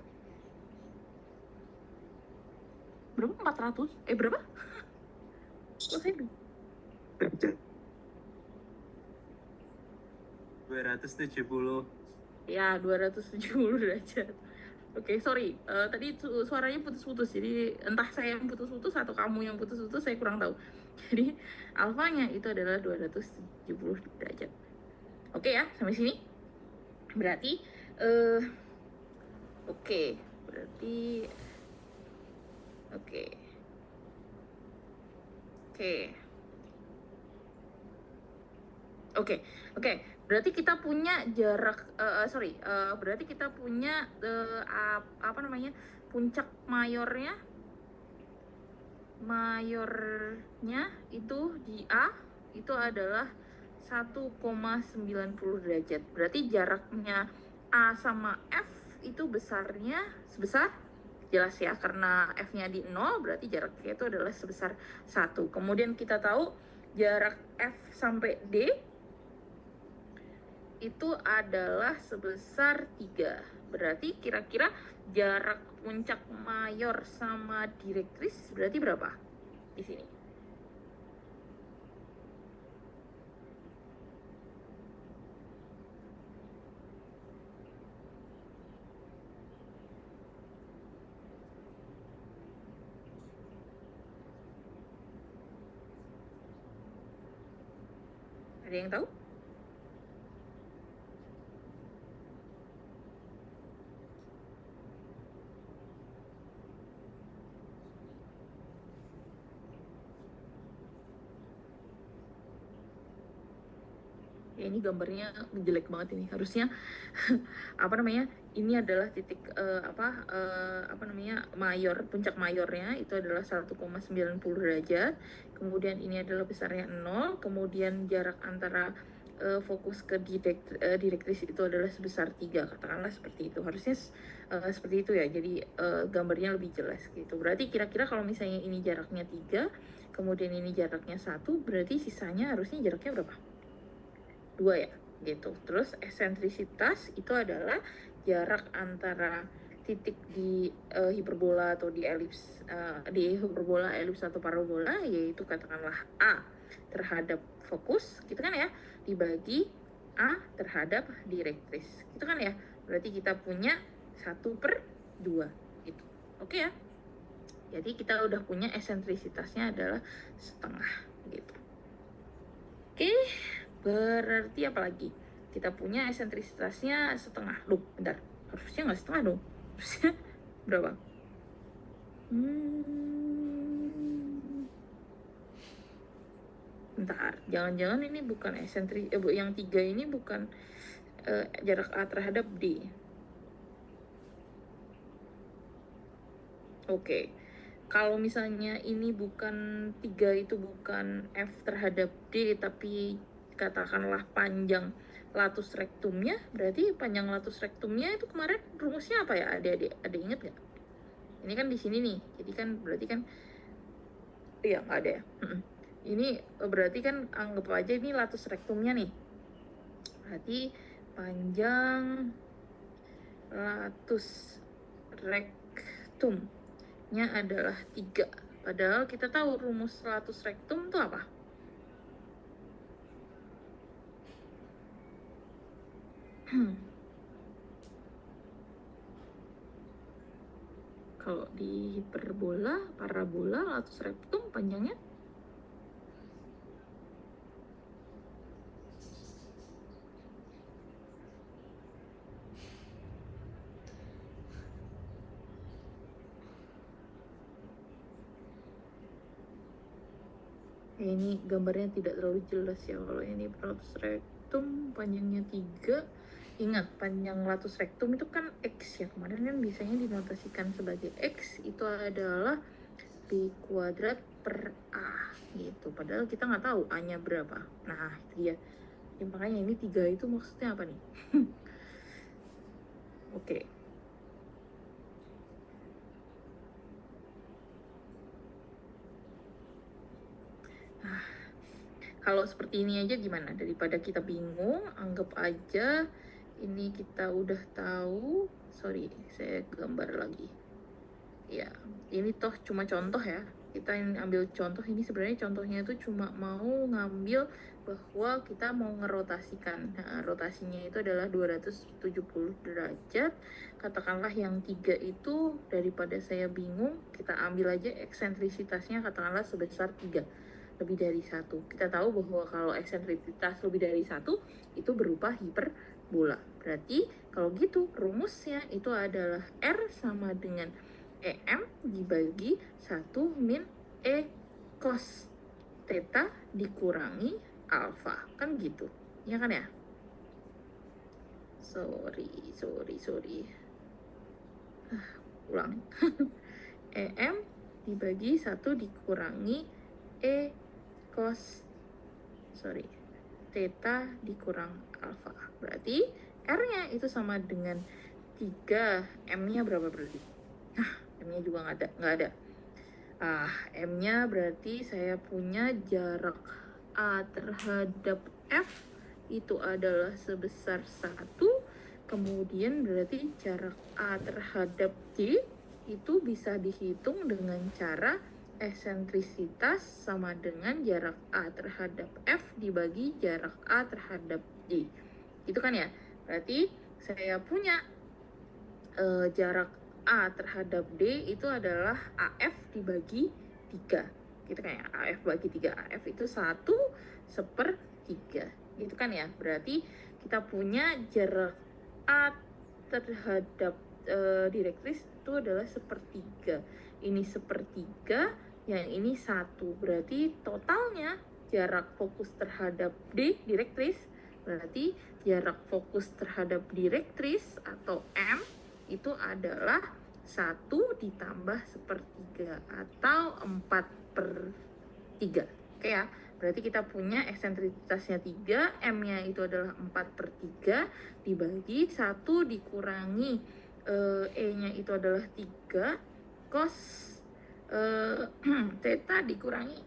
Berapa? 400? Berapa? Kok saya derajat. 270. Ya, 270 derajat. Oke, sorry. Tadi suaranya putus-putus. Jadi entah saya yang putus-putus atau kamu yang putus-putus, saya kurang tahu. Jadi alfanya itu adalah 270 derajat. Oke ya, sampai sini. Berarti oke, berarti oke. Oke. Berarti kita punya jarak berarti kita punya apa namanya? Puncak mayornya itu di A itu adalah 1,90 derajat. Berarti jaraknya A sama F itu sebesar jelas ya, karena F-nya di 0, berarti jaraknya itu adalah sebesar 1. Kemudian kita tahu jarak F sampai D itu adalah sebesar 3. Berarti kira-kira jarak puncak mayor sama direktris berarti berapa di sini? Ada yang tahu? Ya, ini gambarnya jelek banget ini. Harusnya apa namanya? Ini adalah titik mayor, puncak mayornya itu adalah 1,90 derajat. Kemudian ini adalah besarnya 0, kemudian jarak antara fokus ke direktris itu adalah sebesar 3, katakanlah seperti itu. Harusnya seperti itu ya. Jadi gambarnya lebih jelas gitu. Berarti kira-kira kalau misalnya ini jaraknya 3, kemudian ini jaraknya 1, berarti sisanya harusnya jaraknya berapa? 2 ya, gitu. Terus eksentrisitas itu adalah jarak antara titik di hiperbola atau di elips, di hiperbola, elips atau parabola, yaitu katakanlah A terhadap fokus, gitu kan ya, dibagi A terhadap direktris, gitu kan ya. Berarti kita punya 1/2 gitu. Oke ya. Jadi kita udah punya eksentrisitasnya adalah setengah gitu. Oke. Berarti apa lagi? Kita punya eksentrisitasnya setengah. Loh, bentar. Harusnya nggak setengah dong. Harusnya berapa? Bentar. Jangan-jangan ini bukan yang 3 ini bukan jarak A terhadap D. Oke. Kalau misalnya ini bukan 3, itu bukan F terhadap D, tapi katakanlah panjang latus rektumnya, berarti panjang latus rektumnya itu kemarin rumusnya apa ya? Ada inget nggak? Ini kan di sini nih, jadi kan berarti kan iya nggak ada ya. Ini berarti kan anggap aja ini latus rektumnya nih. Berarti panjang latus rektumnya adalah 3. Padahal kita tahu rumus latus rektum itu apa? Kalau di hiperbola, parabola, latus rektum panjangnya ini gambarnya tidak terlalu jelas ya. Kalau ini latus rektum panjangnya 3, Ingat, panjang latus rectum itu kan X ya. Kemarin kan biasanya dinotasikan sebagai X itu adalah B kuadrat per A gitu. Padahal kita nggak tahu A-nya berapa. Nah, itu dia. Ya, makanya ini 3 itu maksudnya apa nih? Oke. Kalau seperti ini aja gimana? Daripada kita bingung, anggap aja ini kita udah tahu. Sorry, saya gambar lagi. Ya, ini toh cuma contoh ya. Kita ambil contoh, ini sebenarnya contohnya itu cuma mau ngambil bahwa kita mau ngerotasikan. Nah, rotasinya itu adalah 270 derajat. Katakanlah yang 3 itu daripada saya bingung, kita ambil aja eksentrisitasnya katakanlah sebesar 3, lebih dari 1. Kita tahu bahwa kalau eksentrisitas lebih dari 1 itu berupa hiperbola. Berarti kalau gitu rumusnya itu adalah R sama dengan EM dibagi 1 min E cos theta dikurangi alfa. Kan gitu. Ya kan ya? Sorry. Ulang. EM dibagi 1 dikurangi E cos theta dikurang alfa. Berarti R-nya itu sama dengan 3. M-nya berapa berarti? M-nya juga nggak ada. M-nya berarti saya punya jarak A terhadap F itu adalah sebesar 1. Kemudian berarti jarak A terhadap D itu bisa dihitung dengan cara eksentrisitas sama dengan jarak A terhadap F dibagi jarak A terhadap D. Itu kan ya? Berarti saya punya jarak A terhadap D itu adalah AF dibagi 3. Gitu kan ya? AF bagi 3. AF itu 1/3. Gitu kan ya? Berarti kita punya jarak A terhadap direktris itu adalah 1/3. Ini 1/3, yang ini 1. Berarti totalnya jarak fokus terhadap D direktris, berarti jarak fokus terhadap direktris atau M itu adalah 1 ditambah 1/3 atau 4/3. Oke ya, berarti kita punya eksentrisitasnya 3, M-nya itu adalah 4/3 dibagi 1 dikurangi E-nya itu adalah 3 cos theta dikurangi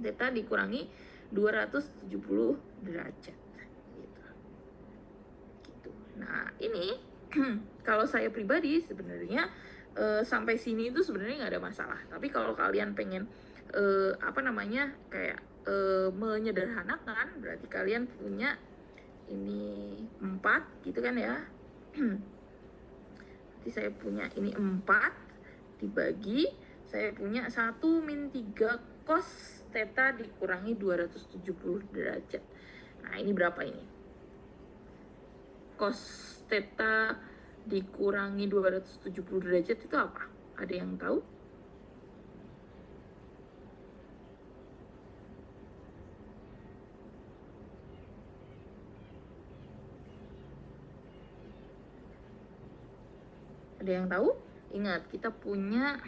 theta dikurangi 270 derajat. Gitu. Nah, ini kalau saya pribadi sebenarnya sampai sini itu sebenarnya nggak ada masalah. Tapi kalau kalian pengen kayak menyederhanakan, berarti kalian punya ini 4 gitu kan ya. Berarti saya punya ini 4 dibagi, saya punya 1 min 3 cos theta dikurangi 270 derajat. Nah, ini berapa ini? Cos theta dikurangi 270 derajat itu apa? Ada yang tahu? Ada yang tahu? Ingat, kita punya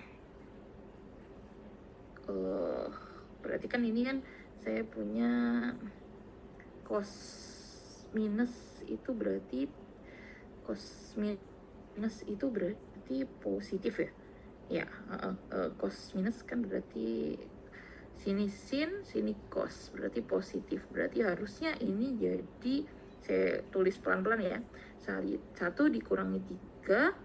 berarti kan ini kan saya punya cos minus itu berarti positif ya. Ya, cos minus kan berarti sini sin, sini cos, berarti positif. Berarti harusnya ini jadi, saya tulis pelan-pelan ya, 1 dikurangi 3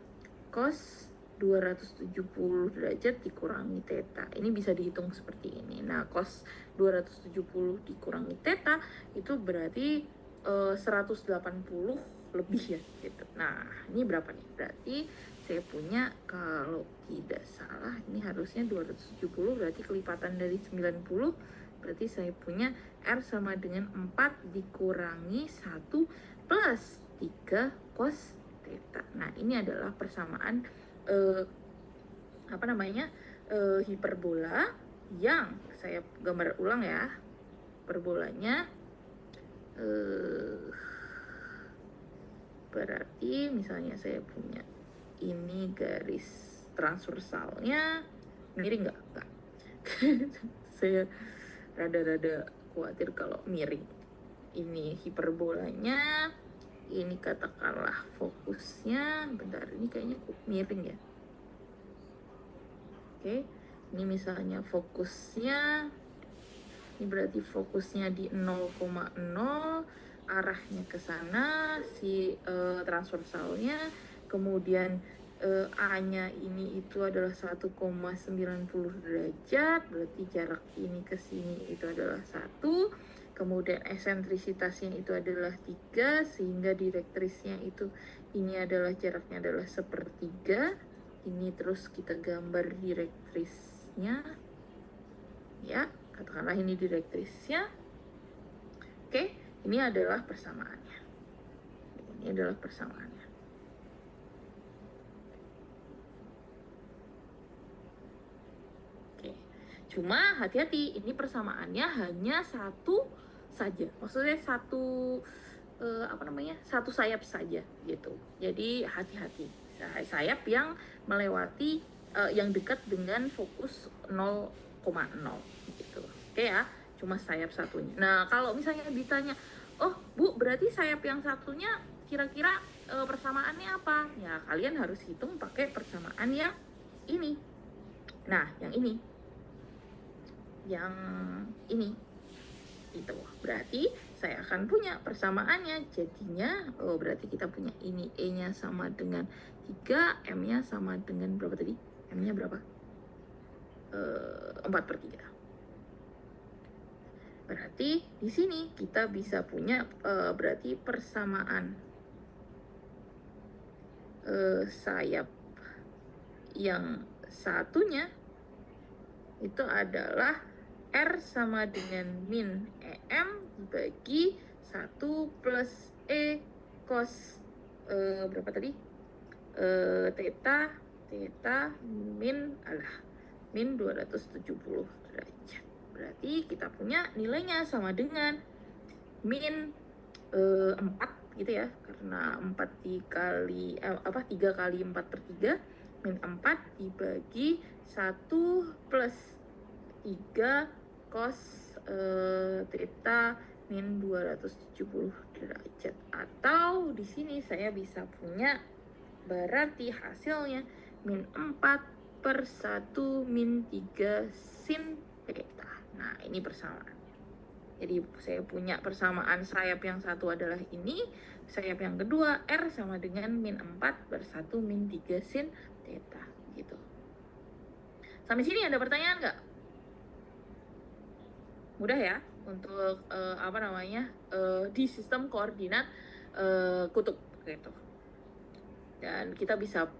cos 270 derajat dikurangi theta. Ini bisa dihitung seperti ini. Nah, cos 270 dikurangi theta itu berarti 180 lebih ya gitu. Nah, ini berapa nih? Berarti saya punya, kalau tidak salah ini harusnya 270, berarti kelipatan dari 90, berarti saya punya R sama dengan 4 dikurangi 1 plus 3 cos theta. Nah, ini adalah persamaan hiperbola yang saya gambar ulang ya. Perbolanya Berarti misalnya saya punya ini garis transversalnya miring nggak? Nggak. Saya rada-rada khawatir kalau miring. Ini hiperbolanya, ini katakanlah fokusnya, bentar, ini kayaknya miring ya. Oke, ini misalnya fokusnya, ini berarti fokusnya di 0,0, arahnya ke sana, si transversalnya, kemudian A-nya ini itu adalah 1,90 derajat, berarti jarak ini ke sini itu adalah 1, kemudian eksentrisitasnya itu adalah 3, sehingga direktrisnya itu ini adalah jaraknya adalah 1/3. Ini terus kita gambar direktrisnya, ya, katakanlah ini direktrisnya. Oke, ini adalah persamaannya. Ini adalah persamaannya. Cuma hati-hati, ini persamaannya hanya satu saja. Maksudnya satu satu sayap saja gitu. Jadi hati-hati. Sayap yang melewati yang dekat dengan fokus 0,0 gitu. Oke ya, cuma sayap satunya. Nah, kalau misalnya ditanya, "Oh, Bu, berarti sayap yang satunya kira-kira persamaannya apa?" Ya, kalian harus hitung pakai persamaan yang ini. Nah, yang ini itu berarti saya akan punya persamaannya, jadinya berarti kita punya ini E-nya sama dengan 3, M-nya sama dengan berapa tadi? M-nya berapa? 4/3. Berarti di sini kita bisa punya berarti persamaan sayap yang satunya itu adalah R sama dengan min EM dibagi 1 plus E cos berapa tadi? Theta min 270 derajat. Berarti kita punya nilainya sama dengan min 4 gitu ya, karena 3 kali 4/3 min 4 dibagi 1 plus 3 cos theta min 270 derajat. Atau di sini saya bisa punya berarti hasilnya min 4/1 min 3 sin theta. Nah, ini persamaan. Jadi saya punya persamaan sayap yang satu adalah ini, sayap yang kedua R sama dengan min 4/1 min 3 sin theta gitu. Sampai sini ada pertanyaan nggak? Mudah ya untuk di sistem koordinat kutub gitu. Dan kita bisa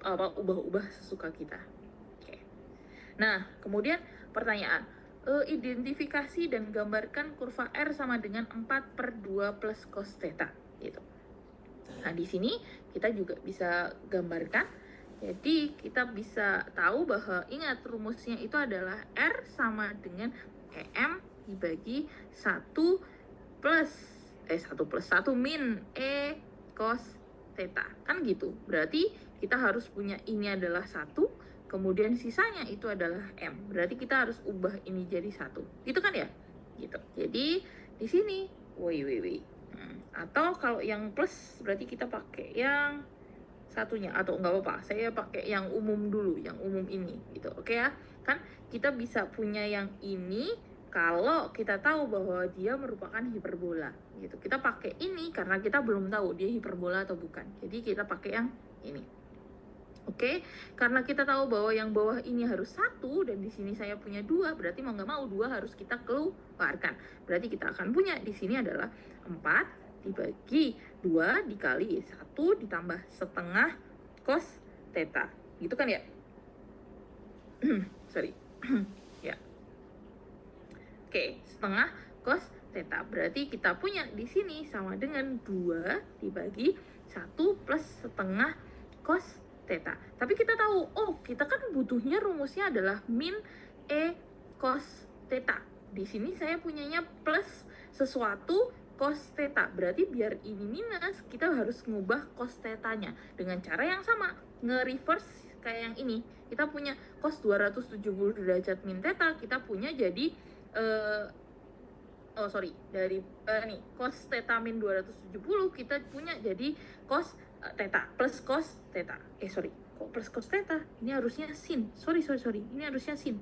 ubah-ubah sesuka kita. Oke. Nah, kemudian pertanyaan, identifikasi dan gambarkan kurva R sama dengan 4/2 plus cos theta gitu. Nah, di sini kita juga bisa gambarkan. Jadi kita bisa tahu bahwa ingat rumusnya itu adalah R sama dengan EM dibagi 1 min E cos theta. Kan gitu. Berarti kita harus punya ini adalah 1, kemudian sisanya itu adalah M. Berarti kita harus ubah ini jadi 1. Gitu kan ya? Gitu. Jadi di sini atau kalau yang plus berarti kita pakai yang satunya, atau enggak apa-apa, saya pakai yang umum dulu, yang umum ini gitu. Oke ya? Kan kita bisa punya yang ini kalau kita tahu bahwa dia merupakan hiperbola gitu. Kita pakai ini karena kita belum tahu dia hiperbola atau bukan. Jadi kita pakai yang ini. Oke, karena kita tahu bahwa yang bawah ini harus 1 dan di sini saya punya 2, berarti mau nggak mau 2 harus kita keluarkan. Berarti kita akan punya di sini adalah 4 dibagi 2 dikali 1 ditambah setengah cos theta. Gitu kan ya? Sorry. Ya. Oke, setengah cos theta. Berarti kita punya di sini sama dengan 2 dibagi 1 plus setengah cos theta. Tapi kita tahu, kita kan butuhnya rumusnya adalah min E cos theta. Di sini saya punyanya plus sesuatu cos theta. Berarti biar ini minus, kita harus ngubah cos theta-nya dengan cara yang sama, nge-reverse kayak yang ini. Kita punya cos 270 derajat min theta, kita punya jadi dari nih cos theta min 270 kita punya jadi cos theta plus cos theta. Kok plus cos theta? Ini harusnya sin. Sorry. Ini harusnya sin.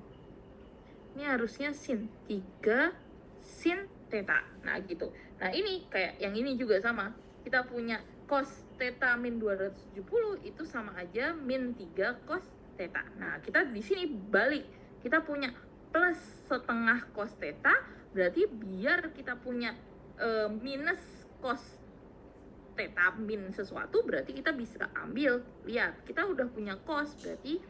3 sin theta. Nah, gitu. Nah, ini kayak yang ini juga sama. Kita punya cos theta min 270 itu sama aja min 3 cos theta. Nah, kita di sini balik. Kita punya plus setengah cos theta, berarti biar kita punya minus cos theta min sesuatu, berarti kita bisa ambil, lihat, kita udah punya cos, berarti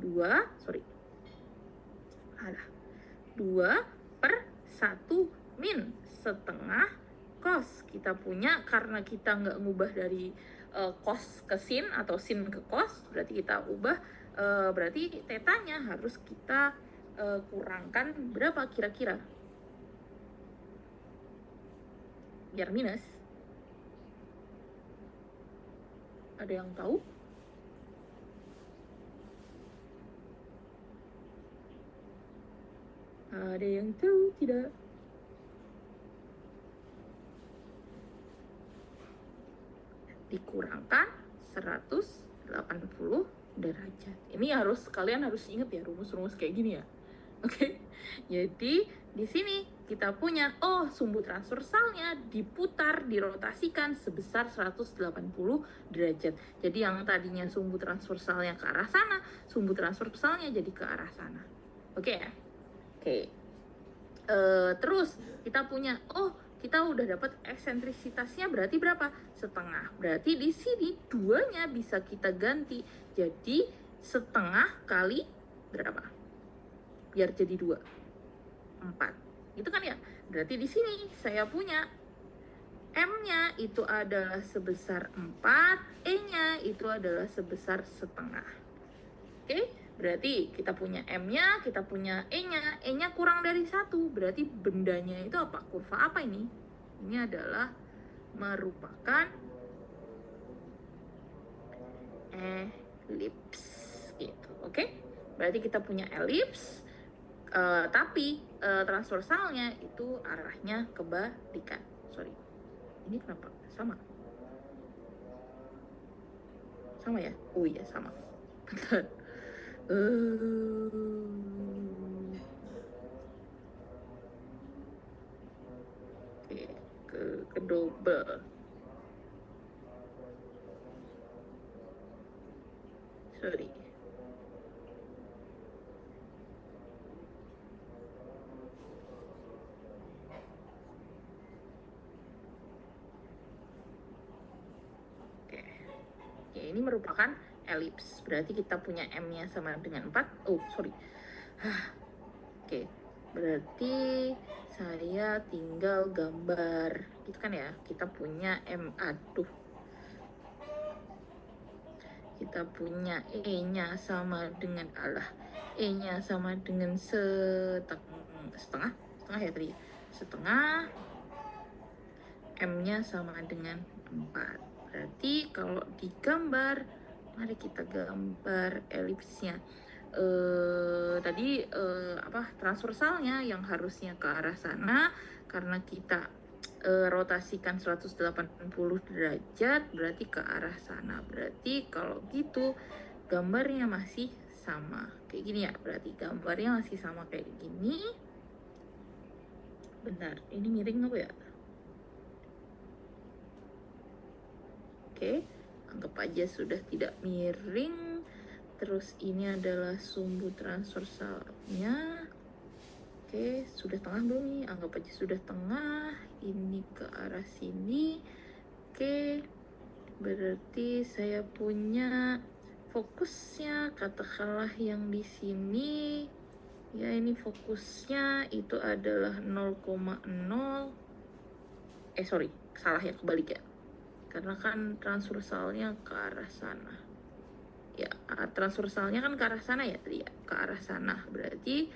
2/1 min setengah cos. Kita punya, karena kita nggak ngubah dari cos ke sin atau sin ke cos, berarti kita ubah, berarti tetanya harus kita kurangkan berapa kira-kira biar minus? Ada yang tahu? Ada yang tahu tidak? Dikurangkan 180 derajat. Ini kalian harus ingat ya, rumus-rumus kayak gini ya. Oke. Jadi di sini kita punya sumbu transversalnya diputar, dirotasikan sebesar 180 derajat. Jadi yang tadinya sumbu transversalnya ke arah sana, sumbu transversalnya jadi ke arah sana. Oke ya? Oke. Terus kita punya kita udah dapat eksentrisitasnya, berarti berapa? Setengah. Berarti di sini 2-nya bisa kita ganti jadi setengah kali berapa? Biar jadi 2. 4. Gitu kan ya? Berarti di sini saya punya M-nya itu adalah sebesar 4, E-nya itu adalah sebesar setengah. Oke? Berarti kita punya M-nya, kita punya E-nya. E-nya kurang dari 1, berarti bendanya itu apa? Kurva apa ini? Ini adalah merupakan elips gitu. Oke? Berarti kita punya elips, tapi transversalnya itu arahnya kebalikan. Sorry. Ini kenapa? Sama ya? Oh iya, sama. Bentar. Ke double. Sorry. Oke, ini merupakan elips. Berarti kita punya M-nya sama dengan 4. Oke, berarti saya tinggal gambar gitu kan ya. Kita punya kita punya E-nya sama dengan E-nya sama dengan setengah ya tadi. Setengah, M-nya sama dengan 4. Berarti kalau digambar, mari kita gambar elipsnya. Tadi transversalnya yang harusnya ke arah sana, karena kita rotasikan 180 derajat, berarti ke arah sana. Berarti kalau gitu gambarnya masih sama kayak gini ya. Berarti gambarnya masih sama kayak gini. Bentar, ini miring apa ya? Oke, anggap aja sudah tidak miring. Terus ini adalah sumbu transversalnya. Oke, sudah tengah belum nih? Anggap aja sudah tengah. Ini ke arah sini. Oke, berarti saya punya fokusnya, katakanlah yang di sini. Ya, ini fokusnya itu adalah 0,0. Salah ya, kebalik ya. Karena kan transversalnya ke arah sana. Ya, transversalnya kan ke arah sana ya tadi ya, ke arah sana. Berarti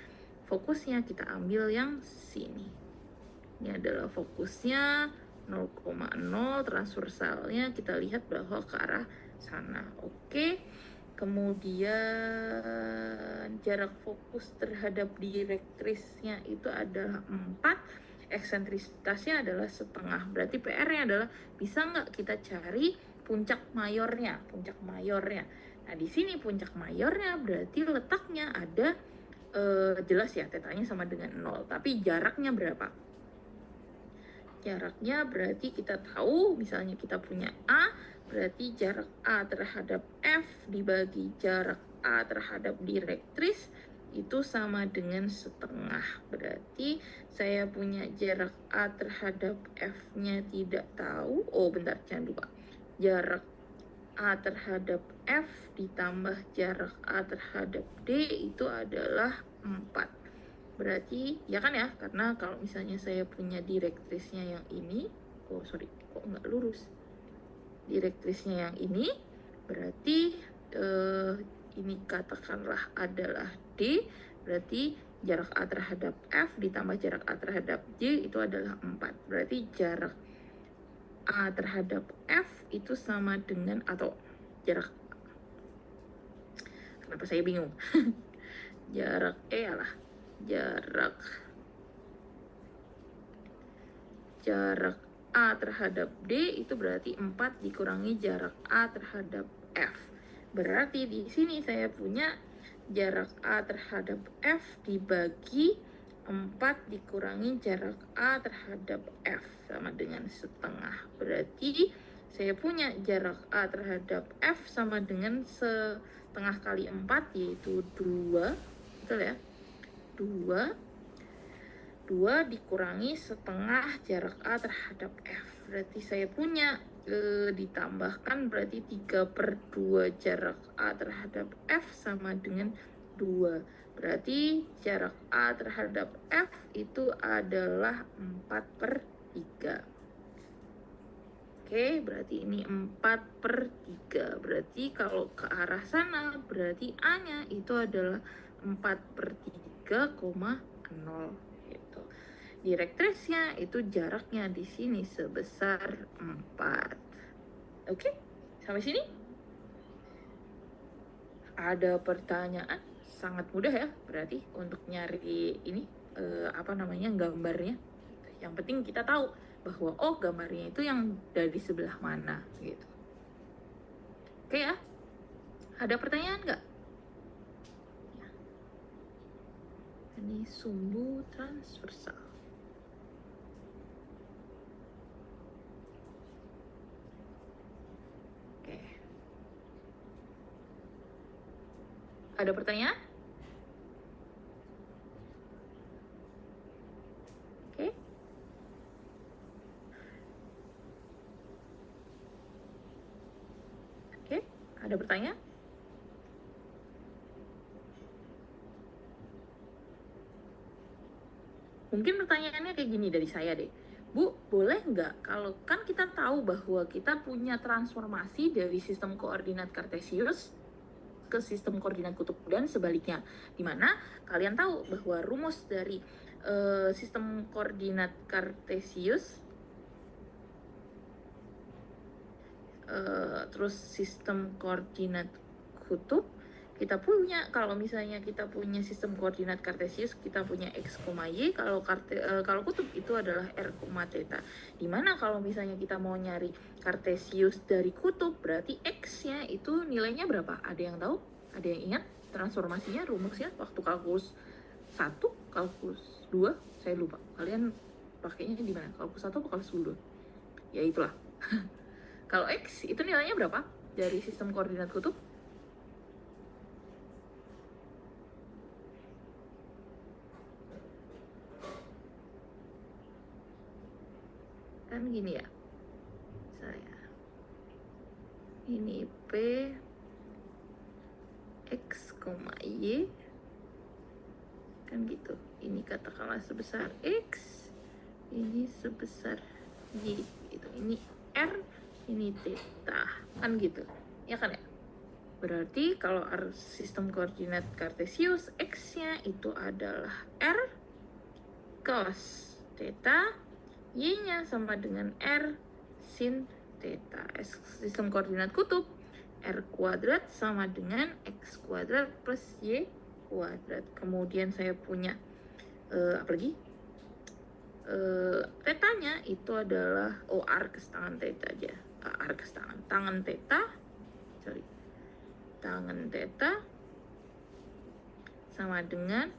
fokusnya kita ambil yang sini. Ini adalah fokusnya 0,0 transversalnya kita lihat bahwa ke arah sana. Oke. Kemudian jarak fokus terhadap direktrisnya itu adalah 4, eksentrisitasnya adalah setengah. Berarti PR-nya adalah bisa nggak kita cari puncak mayornya. Nah, di sini puncak mayornya berarti letaknya ada jelas ya, tetanya sama dengan 0. Tapi jaraknya berapa? Jaraknya berarti kita tahu, misalnya kita punya A, berarti jarak A terhadap F dibagi jarak A terhadap direktris itu sama dengan setengah. Berarti saya punya jarak A terhadap F-nya tidak tahu. Oh bentar, jangan lupa. Jarak A terhadap F ditambah jarak A terhadap D itu adalah 4. Berarti, ya kan ya, karena kalau misalnya saya punya direktrisnya yang ini, kok nggak lurus. Direktrisnya yang ini, berarti ini katakanlah adalah D, berarti jarak A terhadap F ditambah jarak A terhadap D itu adalah 4. Berarti jarak A terhadap F itu sama dengan, atau jarak, kenapa saya bingung? Jarak jarak A terhadap D itu berarti 4 dikurangi jarak A terhadap F. Berarti di sini saya punya jarak A terhadap F dibagi 4 dikurangi jarak A terhadap F sama dengan setengah. Berarti saya punya jarak A terhadap F sama dengan setengah kali 4 yaitu 2. Betul ya? 2 dikurangi setengah jarak A terhadap F. Berarti saya punya ditambahkan berarti 3/2 jarak A terhadap F sama dengan 2. Berarti jarak A terhadap F itu adalah 4/3. Oke, berarti ini 4/3. Berarti kalau ke arah sana berarti A-nya itu adalah 4/3,0 gitu. Direktrisnya itu jaraknya di sini sebesar 4. Oke, sampai sini? Ada pertanyaan? Sangat mudah ya, berarti untuk nyari ini gambarnya. Yang penting kita tahu bahwa gambarnya itu yang dari sebelah mana gitu. Oke ya? Ada pertanyaan nggak? Ini sumbu transversal. Oke. Ada pertanyaan? Oke. Oke, ada pertanyaan? Mungkin pertanyaannya kayak gini dari saya deh. Bu, boleh nggak kalau kan kita tahu bahwa kita punya transformasi dari sistem koordinat Kartesius ke sistem koordinat kutub dan sebaliknya. Dimana kalian tahu bahwa rumus dari sistem koordinat Kartesius terus sistem koordinat kutub kita punya, kalau misalnya kita punya sistem koordinat Kartesius kita punya x, y, kalau kutub itu adalah r, theta. Dimana kalau misalnya kita mau nyari Kartesius dari kutub berarti x-nya itu nilainya berapa? Ada yang tahu? Ada yang ingat transformasinya, rumusnya waktu kalkulus 1, kalkulus 2? Saya lupa. Kalian pakainya di mana? Kalkulus 1 atau kalkulus 2? Ya itulah. Kalau x itu nilainya berapa dari sistem koordinat kutub? Kan gini ya, saya ini P X, Y kan gitu. Ini katakanlah sebesar X, ini sebesar Y gitu. Ini R, ini theta, kan gitu ya kan ya. Berarti kalau sistem koordinat Kartesius x-nya itu adalah R cos theta Y-nya sama dengan R sin theta. Sistem koordinat kutub, R kuadrat sama dengan X kuadrat plus Y kuadrat. Kemudian saya punya apa lagi? Tetanya itu adalah arcus tangan theta aja. Arcus tangan theta, tangan theta sama dengan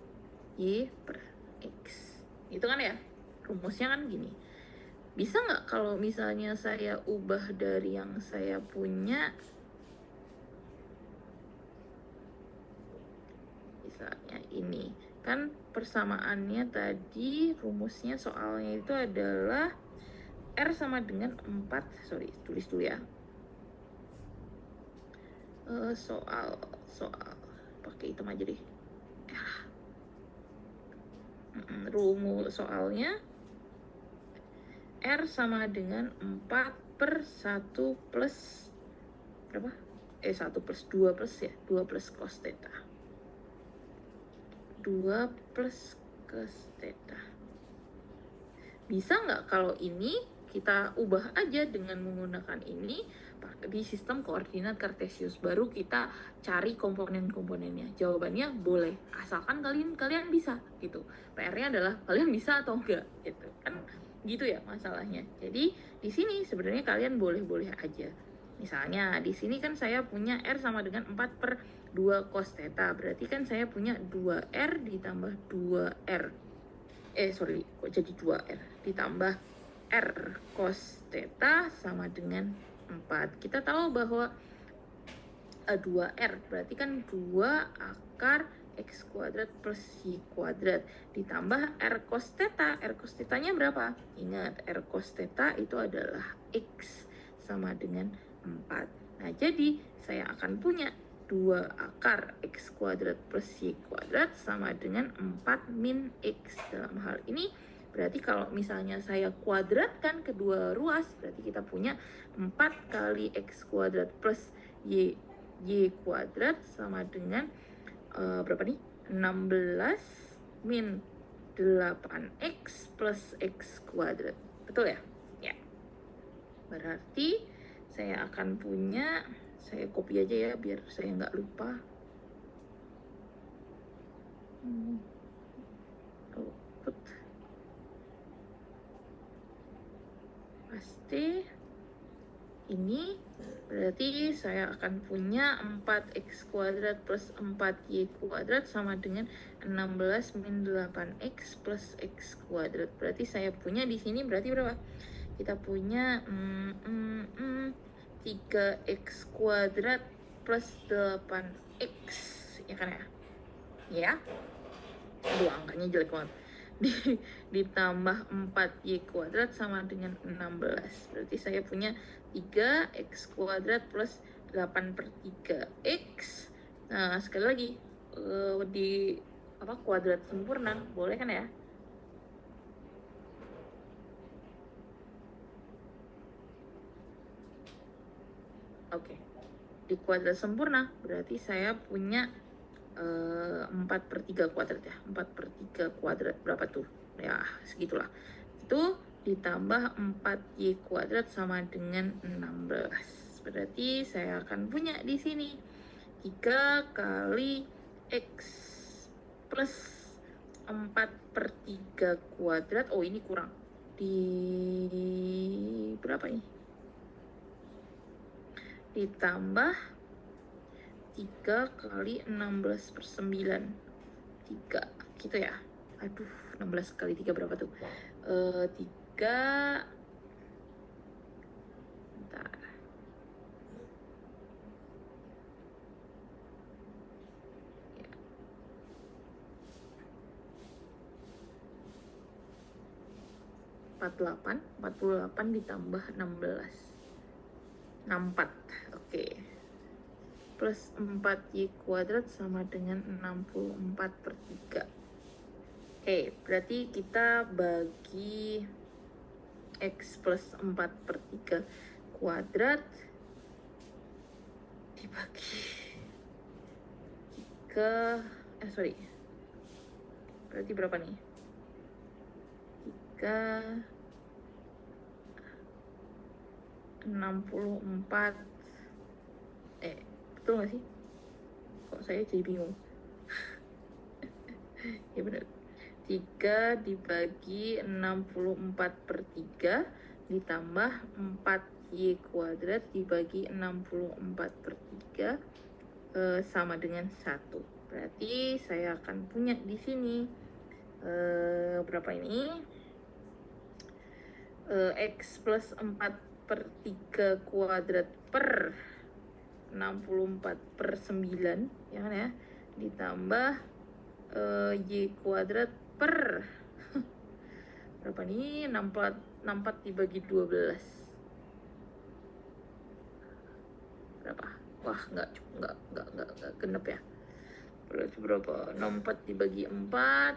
Y per X. Gitu kan ya? Rumusnya kan gini. Bisa nggak kalau misalnya saya ubah dari yang saya punya, misalnya ini, kan persamaannya tadi rumusnya soalnya itu adalah R sama dengan 4, tulis dulu ya. Soal pakai hitam aja deh. Rumus soalnya R sama dengan 4 per 1 plus berapa? 1 plus 2 plus ya, 2 plus cos theta. 2 plus cos theta. Bisa nggak kalau ini kita ubah aja dengan menggunakan ini di sistem koordinat kartesius, baru kita cari komponen-komponennya? Jawabannya boleh, asalkan kalian bisa gitu. PR-nya adalah kalian bisa atau enggak gitu kan, gitu ya masalahnya. Jadi di sini sebenarnya kalian boleh-boleh aja. Misalnya di sini kan saya punya R sama dengan 4 per 2 cos theta, berarti kan saya punya 2R ditambah 2R kok jadi 2R ditambah R cos theta sama dengan 4. Kita tahu bahwa 2R berarti kan 2 akar X kuadrat plus Y kuadrat ditambah R cos theta. R cos theta-nya berapa? Ingat, R cos theta itu adalah X sama dengan 4. Nah, jadi saya akan punya 2 akar X kuadrat plus Y kuadrat sama dengan 4 min X. Dalam hal ini berarti kalau misalnya saya kuadratkan kedua ruas, berarti kita punya 4 kali X kuadrat plus Y kuadrat sama dengan berapa nih? 16 min 8X plus X kuadrat. Betul ya? Ya. Berarti saya akan punya, saya copy aja ya biar saya nggak lupa. Output. Pasti ini berarti saya akan punya 4x kuadrat plus 4y kuadrat sama dengan 16 min 8x plus x kuadrat. Berarti saya punya di sini berarti berapa? Kita punya 3x kuadrat plus 8x, ya kan ya? Ya? Aduh, angkanya jelek banget. Ditambah 4y kuadrat sama dengan 16. Berarti saya punya 3x kuadrat plus 8 per 3x. Nah, sekali lagi di kuadrat sempurna, boleh kan ya? Oke. Di kuadrat sempurna berarti saya punya 4 per 3 kuadrat ya. 4 per 3 kuadrat berapa tuh? Ya, segitulah. Itu ditambah 4y kuadrat sama dengan 16. Berarti saya akan punya di sini 3 kali x plus 4 per 3 kuadrat. Oh, ini kurang. Di berapa ini? Ditambah 3 kali 16 per 9. 3, gitu ya. Aduh, 16 kali 3 berapa tuh? 3, bentar. Ya. 48 ditambah 16. 64, oke. Plus 4y kuadrat sama dengan 64 per 3. Oke, berarti kita bagi x plus 4 per 3 kuadrat dibagi 3, berarti berapa nih? 3 64 betul nggak sih? Kok saya jadi bingung? Ya benar. 3 dibagi 64/3 ditambah 4y kuadrat dibagi 64/3 sama dengan 1. Berarti saya akan punya di sini berapa ini? X plus 4/3 kuadrat per 64/9 ya kan ya, ditambah y kuadrat per berapa nih, 64 dibagi 12 berapa? Wah, nggak genep ya. Berarti berapa? 64 dibagi 4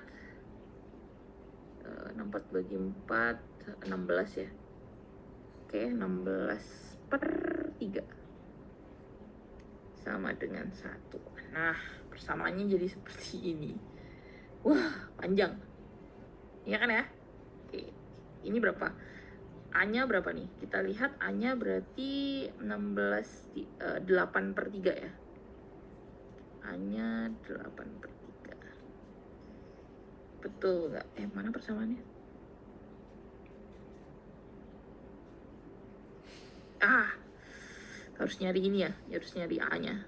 64 bagi 4 16 ya. Oke, 16/3 sama dengan 1. Nah, persamaannya jadi seperti ini. Wah, panjang. Iya kan ya? Oke. Ini berapa? A-nya berapa nih? Kita lihat A-nya berarti 8/3 ya. A-nya 8/3. Betul nggak? Mana persamaannya? Harus nyari ini ya, harus nyari A-nya.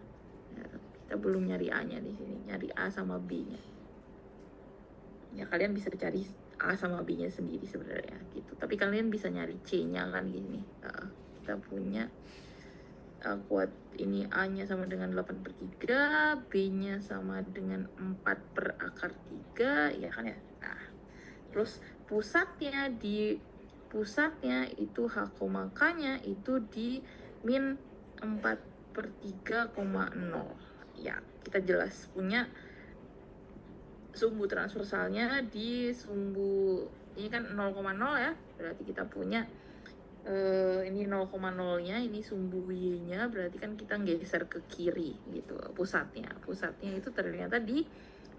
Ya, kita belum nyari A-nya di sini, nyari A sama B-nya. Ya kalian bisa cari A sama B-nya sendiri sebenarnya gitu. Tapi kalian bisa nyari C-nya kan gini. Kita punya kuat ini A-nya sama dengan 8/3, B-nya sama dengan 4/3, ya kan ya. Nah, terus pusatnya itu H, K-nya itu di min 4/3,0. Ya, kita jelas punya sumbu transversalnya di sumbu ini kan 0,0 ya. Berarti kita punya ini 0,0-nya, ini sumbu Y-nya, berarti kan kita geser ke kiri gitu pusatnya. Pusatnya itu ternyata di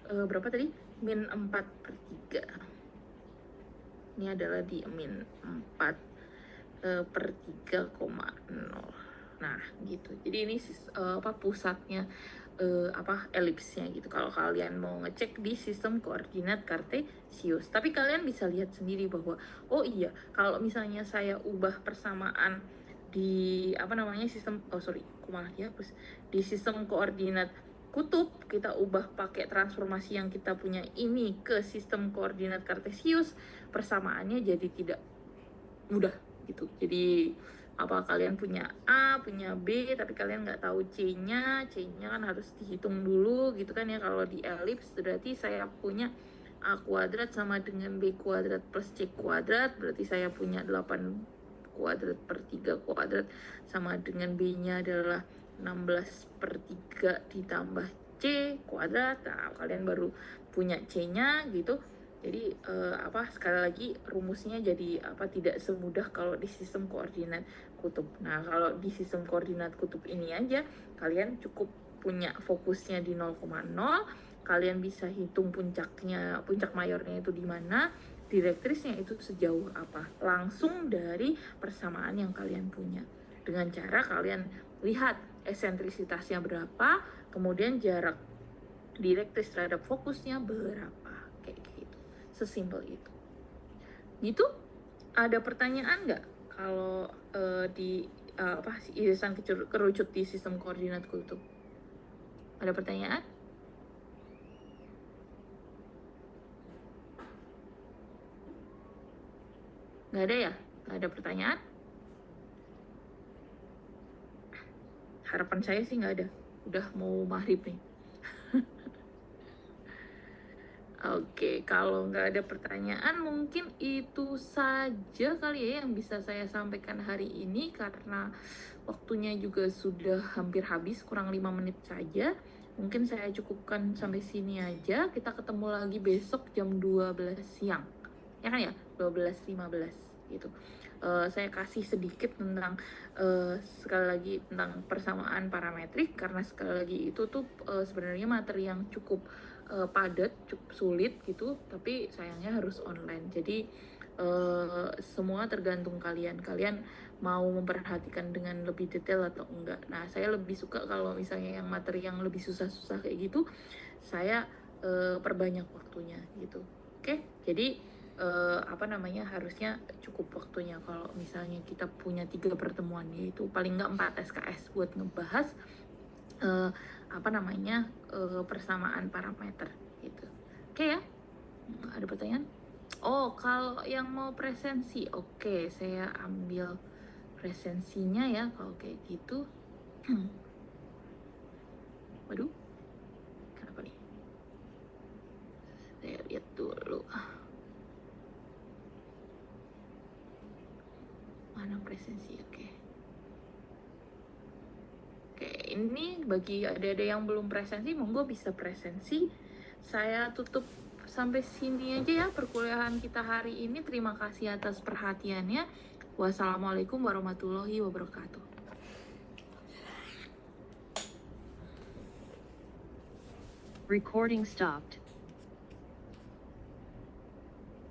berapa tadi? Min 4/3. Ini adalah di min 4/3,0. Nah, gitu. Jadi ini pusatnya elipsnya gitu. Kalau kalian mau ngecek di sistem koordinat kartesius. Tapi kalian bisa lihat sendiri bahwa oh iya, kalau misalnya saya ubah persamaan di di sistem koordinat kutub, kita ubah pakai transformasi yang kita punya ini ke sistem koordinat kartesius, persamaannya jadi tidak mudah gitu. Jadi kalian punya A, punya B, tapi kalian nggak tahu C-nya kan harus dihitung dulu gitu kan ya. Kalau di elips berarti saya punya A kuadrat sama dengan B kuadrat plus C kuadrat, berarti saya punya 8/3 kuadrat sama dengan B-nya adalah 16/3 ditambah C kuadrat. Nah, kalian baru punya C-nya gitu. Jadi sekali lagi rumusnya jadi tidak semudah kalau di sistem koordinat kutub. Nah, kalau di sistem koordinat kutub ini aja kalian cukup punya fokusnya di 0,0, kalian bisa hitung puncak mayornya itu di mana, direktrisnya itu sejauh apa, langsung dari persamaan yang kalian punya. Dengan cara kalian lihat eksentrisitasnya berapa, kemudian jarak direktris terhadap fokusnya berapa, kayak gitu. Sesimpel itu. Gitu? Ada pertanyaan nggak kalau di irisan kerucut di sistem koordinat kutub? Ada pertanyaan? Nggak ada ya? Nggak ada pertanyaan? Harapan saya sih nggak ada. Udah mau maghrib nih. Oke, kalau nggak ada pertanyaan mungkin itu saja kali ya yang bisa saya sampaikan hari ini, karena waktunya juga sudah hampir habis, kurang 5 menit saja. Mungkin saya cukupkan sampai sini aja. Kita ketemu lagi besok jam 12 siang. Ya kan ya? 12.15 gitu. Saya kasih sedikit tentang sekali lagi tentang persamaan parametrik, karena sekali lagi itu tuh sebenarnya materi yang cukup padat, cukup sulit gitu, tapi sayangnya harus online. Jadi semua tergantung kalian mau memperhatikan dengan lebih detail atau enggak. Nah, saya lebih suka kalau misalnya yang materi yang lebih susah-susah kayak gitu, saya perbanyak waktunya gitu. Oke, jadi harusnya cukup waktunya kalau misalnya kita punya 3 pertemuan, yaitu paling nggak 4 SKS buat ngebahas persamaan parameter gitu. Oke ya, ada pertanyaan? Oh, kalau yang mau presensi, oke, saya ambil presensinya ya kalau kayak gitu. Waduh, kenapa nih? Saya lihat dulu. Mana presensi? Oke, ini bagi ada yang belum presensi, monggo bisa presensi. Saya tutup sampai sini aja ya perkuliahan kita hari ini. Terima kasih atas perhatiannya. Wassalamualaikum warahmatullahi wabarakatuh. Recording stopped.